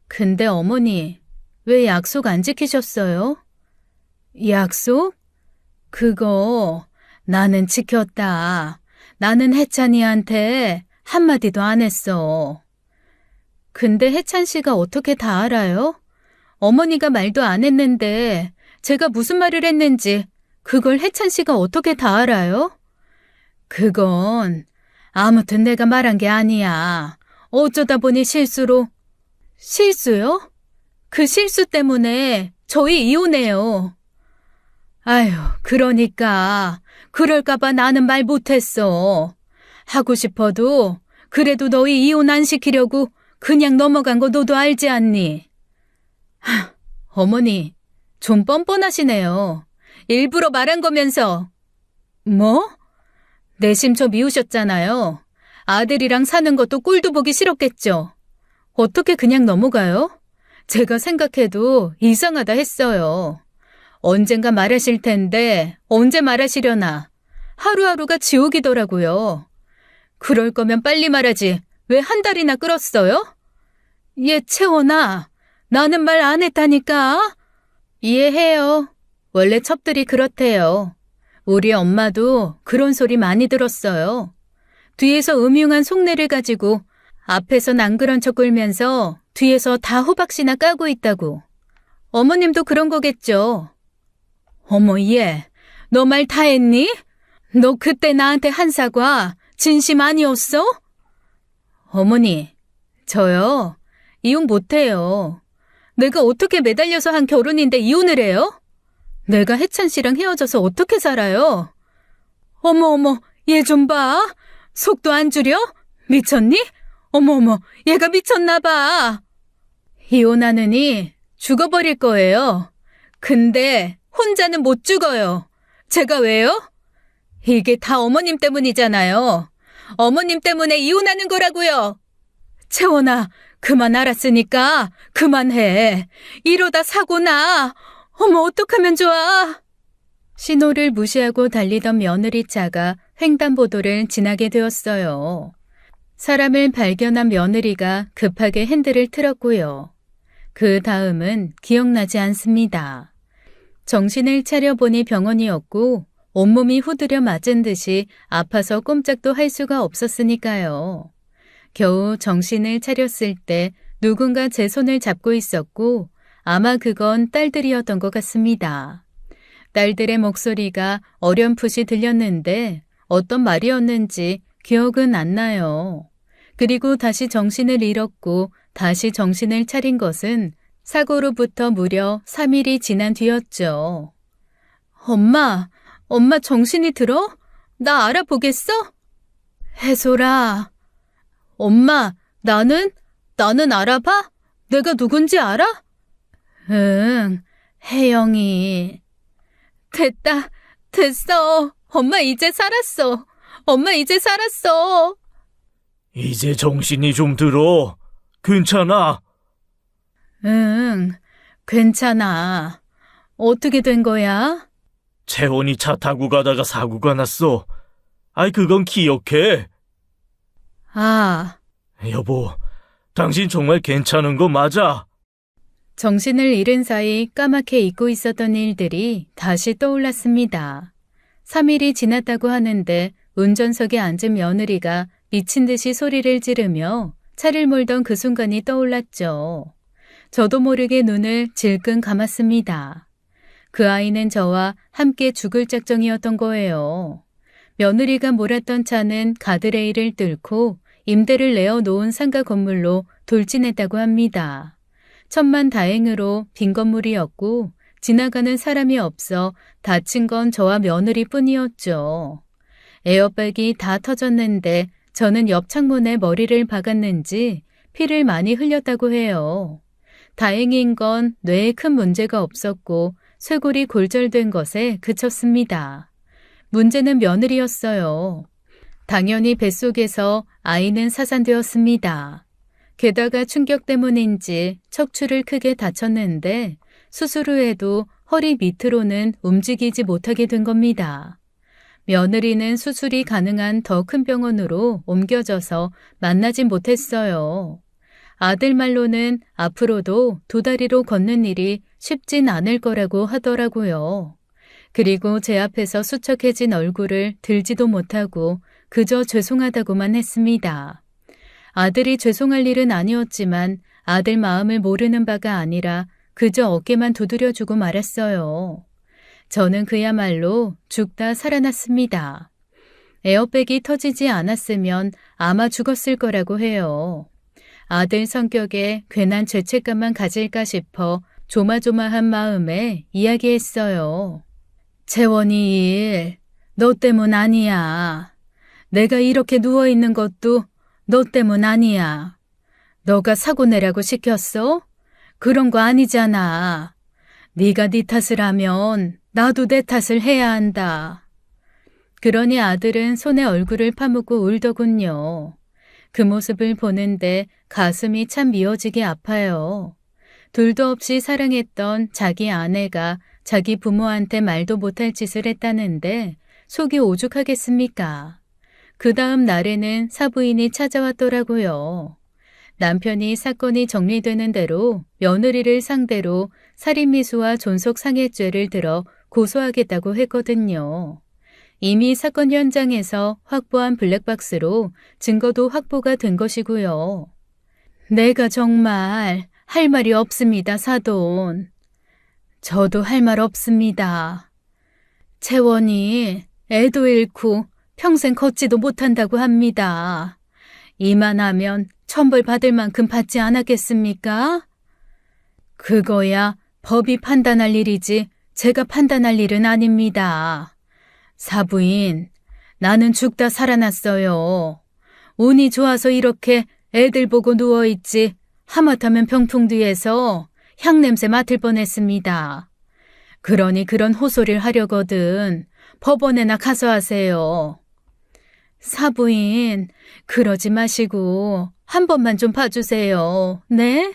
근데 어머니, 왜 약속 안 지키셨어요? 약속? 그거 나는 지켰다. 나는 해찬이한테 한마디도 안 했어. 근데 혜찬 씨가 어떻게 다 알아요? 어머니가 말도 안 했는데 제가 무슨 말을 했는지 그걸 혜찬 씨가 어떻게 다 알아요? 그건 아무튼 내가 말한 게 아니야. 어쩌다 보니 실수로. 실수요? 그 실수 때문에 저희 이혼해요. 아휴, 그러니까 그럴까봐 나는 말 못했어. 하고 싶어도 그래도 너희 이혼 안 시키려고 그냥 넘어간 거 너도 알지 않니? 어머니, 좀 뻔뻔하시네요. 일부러 말한 거면서. 뭐? 내심 저 미우셨잖아요. 아들이랑 사는 것도 꼴도 보기 싫었겠죠. 어떻게 그냥 넘어가요? 제가 생각해도 이상하다 했어요. 언젠가 말하실 텐데 언제 말하시려나. 하루하루가 지옥이더라고요. 그럴 거면 빨리 말하지. 왜 한 달이나 끌었어요? 채원아, 나는 말 안 했다니까. 이해해요. 원래 첩들이 그렇대요. 우리 엄마도 그런 소리 많이 들었어요. 뒤에서 음흉한 속내를 가지고 앞에선 안 그런 척 굴면서 뒤에서 다 호박씨나 까고 있다고. 어머님도 그런 거겠죠. 어머, 너 말 다 했니? 너 그때 나한테 한 사과 진심 아니었어? 어머니, 저요? 이혼 못해요. 내가 어떻게 매달려서 한 결혼인데 이혼을 해요? 내가 혜찬 씨랑 헤어져서 어떻게 살아요? 어머, 얘 좀 봐. 속도 안 줄여? 미쳤니? 어머, 얘가 미쳤나 봐. 이혼하느니 죽어버릴 거예요. 근데 혼자는 못 죽어요. 제가 왜요? 이게 다 어머님 때문이잖아요. 어머님 때문에 이혼하는 거라고요. 채원아, 그만 알았으니까 그만해. 이러다 사고 나. 어머, 어떡하면 좋아. 신호를 무시하고 달리던 며느리 차가 횡단보도를 지나게 되었어요. 사람을 발견한 며느리가 급하게 핸들을 틀었고요. 그 다음은 기억나지 않습니다. 정신을 차려보니 병원이었고 온몸이 후드려 맞은 듯이 아파서 꼼짝도 할 수가 없었으니까요. 겨우 정신을 차렸을 때 누군가 제 손을 잡고 있었고 아마 그건 딸들이었던 것 같습니다. 딸들의 목소리가 어렴풋이 들렸는데 어떤 말이었는지 기억은 안 나요. 그리고 다시 정신을 잃었고 다시 정신을 차린 것은 사고로부터 무려 3일이 지난 뒤였죠. 엄마 정신이 들어? 나 알아보겠어? 해솔아. 엄마, 나는 알아봐? 내가 누군지 알아? 응, 혜영이. 됐어. 엄마 이제 살았어. 이제 정신이 좀 들어. 괜찮아. 응, 괜찮아. 어떻게 된 거야? 채원이 차 타고 가다가 사고가 났어. 그건 기억해. 아, 여보, 당신 정말 괜찮은 거 맞아? 정신을 잃은 사이 까맣게 잊고 있었던 일들이 다시 떠올랐습니다. 3일이 지났다고 하는데 운전석에 앉은 며느리가 미친 듯이 소리를 지르며 차를 몰던 그 순간이 떠올랐죠. 저도 모르게 눈을 질끈 감았습니다. 그 아이는 저와 함께 죽을 작정이었던 거예요. 며느리가 몰았던 차는 가드레일을 뚫고 임대를 내어 놓은 상가 건물로 돌진했다고 합니다. 천만다행으로 빈 건물이었고 지나가는 사람이 없어 다친 건 저와 며느리뿐이었죠. 에어백이 다 터졌는데 저는 옆 창문에 머리를 박았는지 피를 많이 흘렸다고 해요. 다행인 건 뇌에 큰 문제가 없었고 쇄골이 골절된 것에 그쳤습니다. 문제는 며느리였어요. 당연히 뱃속에서 아이는 사산되었습니다. 게다가 충격 때문인지 척추를 크게 다쳤는데 수술 후에도 허리 밑으로는 움직이지 못하게 된 겁니다. 며느리는 수술이 가능한 더 큰 병원으로 옮겨져서 만나진 못했어요. 아들 말로는 앞으로도 2다리로 걷는 일이 쉽진 않을 거라고 하더라고요. 그리고 제 앞에서 수척해진 얼굴을 들지도 못하고 그저 죄송하다고만 했습니다. 아들이 죄송할 일은 아니었지만 아들 마음을 모르는 바가 아니라 그저 어깨만 두드려주고 말았어요. 저는 그야말로 죽다 살아났습니다. 에어백이 터지지 않았으면 아마 죽었을 거라고 해요. 아들 성격에 괜한 죄책감만 가질까 싶어 조마조마한 마음에 이야기했어요. 채원이 일, 너 때문 아니야. 내가 이렇게 누워있는 것도 너 때문 아니야. 너가 사고 내라고 시켰어? 그런 거 아니잖아. 네가 네 탓을 하면 나도 내 탓을 해야 한다. 그러니 아들은 손에 얼굴을 파묻고 울더군요. 그 모습을 보는데 가슴이 참 미어지게 아파요. 둘도 없이 사랑했던 자기 아내가 자기 부모한테 말도 못할 짓을 했다는데 속이 오죽하겠습니까? 그 다음 날에는 사부인이 찾아왔더라고요. 남편이 사건이 정리되는 대로 며느리를 상대로 살인미수와 존속상해죄를 들어 고소하겠다고 했거든요. 이미 사건 현장에서 확보한 블랙박스로 증거도 확보가 된 것이고요. 내가 정말 할 말이 없습니다, 사돈. 저도 할 말 없습니다. 채원이 애도 잃고 평생 걷지도 못한다고 합니다. 이만하면 천벌 받을 만큼 받지 않았겠습니까? 그거야 법이 판단할 일이지 제가 판단할 일은 아닙니다. 사부인, 나는 죽다 살아났어요. 운이 좋아서 이렇게 애들 보고 누워있지 하마터면 병풍 뒤에서 향냄새 맡을 뻔했습니다. 그러니 그런 호소리를 하려거든 법원에나 가서 하세요. 사부인, 그러지 마시고 한 번만 좀 봐주세요. 네?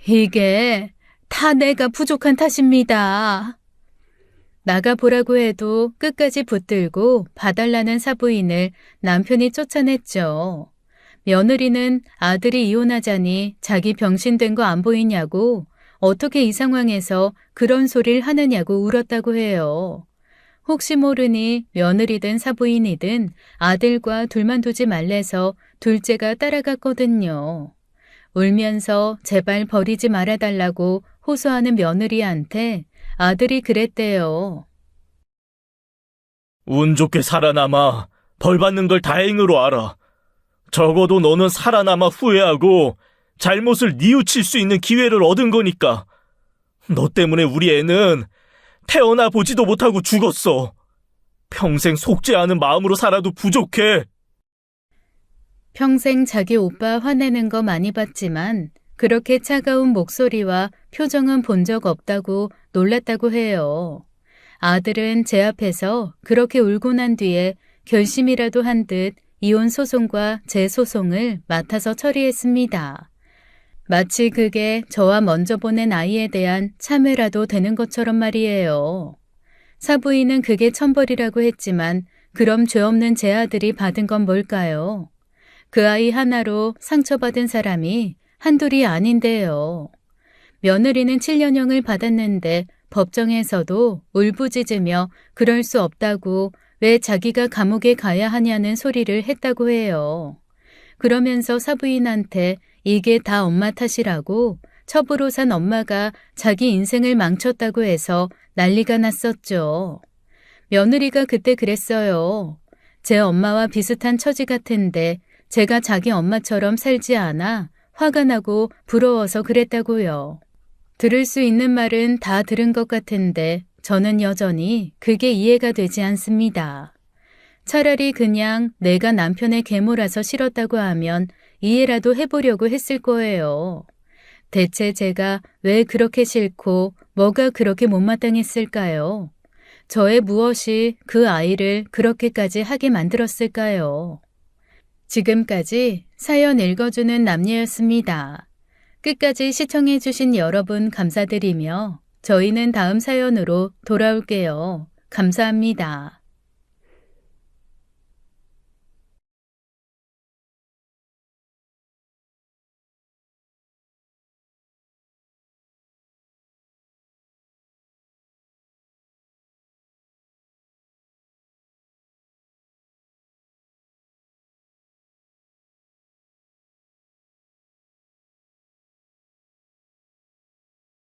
이게 다 내가 부족한 탓입니다. 나가보라고 해도 끝까지 붙들고 봐달라는 사부인을 남편이 쫓아냈죠. 며느리는 아들이 이혼하자니 자기 병신된 거 안 보이냐고 어떻게 이 상황에서 그런 소리를 하느냐고 울었다고 해요. 혹시 모르니 며느리든 사부인이든 아들과 둘만 두지 말래서 둘째가 따라갔거든요. 울면서 제발 버리지 말아달라고 호소하는 며느리한테 아들이 그랬대요. 운 좋게 살아남아 벌 받는 걸 다행으로 알아. 적어도 너는 살아남아 후회하고 잘못을 뉘우칠 수 있는 기회를 얻은 거니까. 너 때문에 우리 애는 태어나 보지도 못하고 죽었어. 평생 속죄하는 마음으로 살아도 부족해. 평생 자기 오빠 화내는 거 많이 봤지만 그렇게 차가운 목소리와 표정은 본 적 없다고 놀랐다고 해요. 아들은 제 앞에서 그렇게 울고 난 뒤에 결심이라도 한 듯 이혼 소송과 재소송을 맡아서 처리했습니다. 마치 그게 저와 먼저 보낸 아이에 대한 참회라도 되는 것처럼 말이에요. 사부인은 그게 천벌이라고 했지만 그럼 죄 없는 제 아들이 받은 건 뭘까요? 그 아이 하나로 상처받은 사람이 한둘이 아닌데요. 며느리는 7년형을 받았는데 법정에서도 울부짖으며 그럴 수 없다고 왜 자기가 감옥에 가야 하냐는 소리를 했다고 해요. 그러면서 사부인한테 이게 다 엄마 탓이라고 첩으로 산 엄마가 자기 인생을 망쳤다고 해서 난리가 났었죠. 며느리가 그때 그랬어요. 제 엄마와 비슷한 처지 같은데 제가 자기 엄마처럼 살지 않아 화가 나고 부러워서 그랬다고요. 들을 수 있는 말은 다 들은 것 같은데 저는 여전히 그게 이해가 되지 않습니다. 차라리 그냥 내가 남편의 계모라서 싫었다고 하면 이해라도 해보려고 했을 거예요. 대체 제가 왜 그렇게 싫고 뭐가 그렇게 못마땅했을까요? 저의 무엇이 그 아이를 그렇게까지 하게 만들었을까요? 지금까지 사연 읽어주는 남녀였습니다. 끝까지 시청해주신 여러분 감사드리며 저희는 다음 사연으로 돌아올게요. 감사합니다.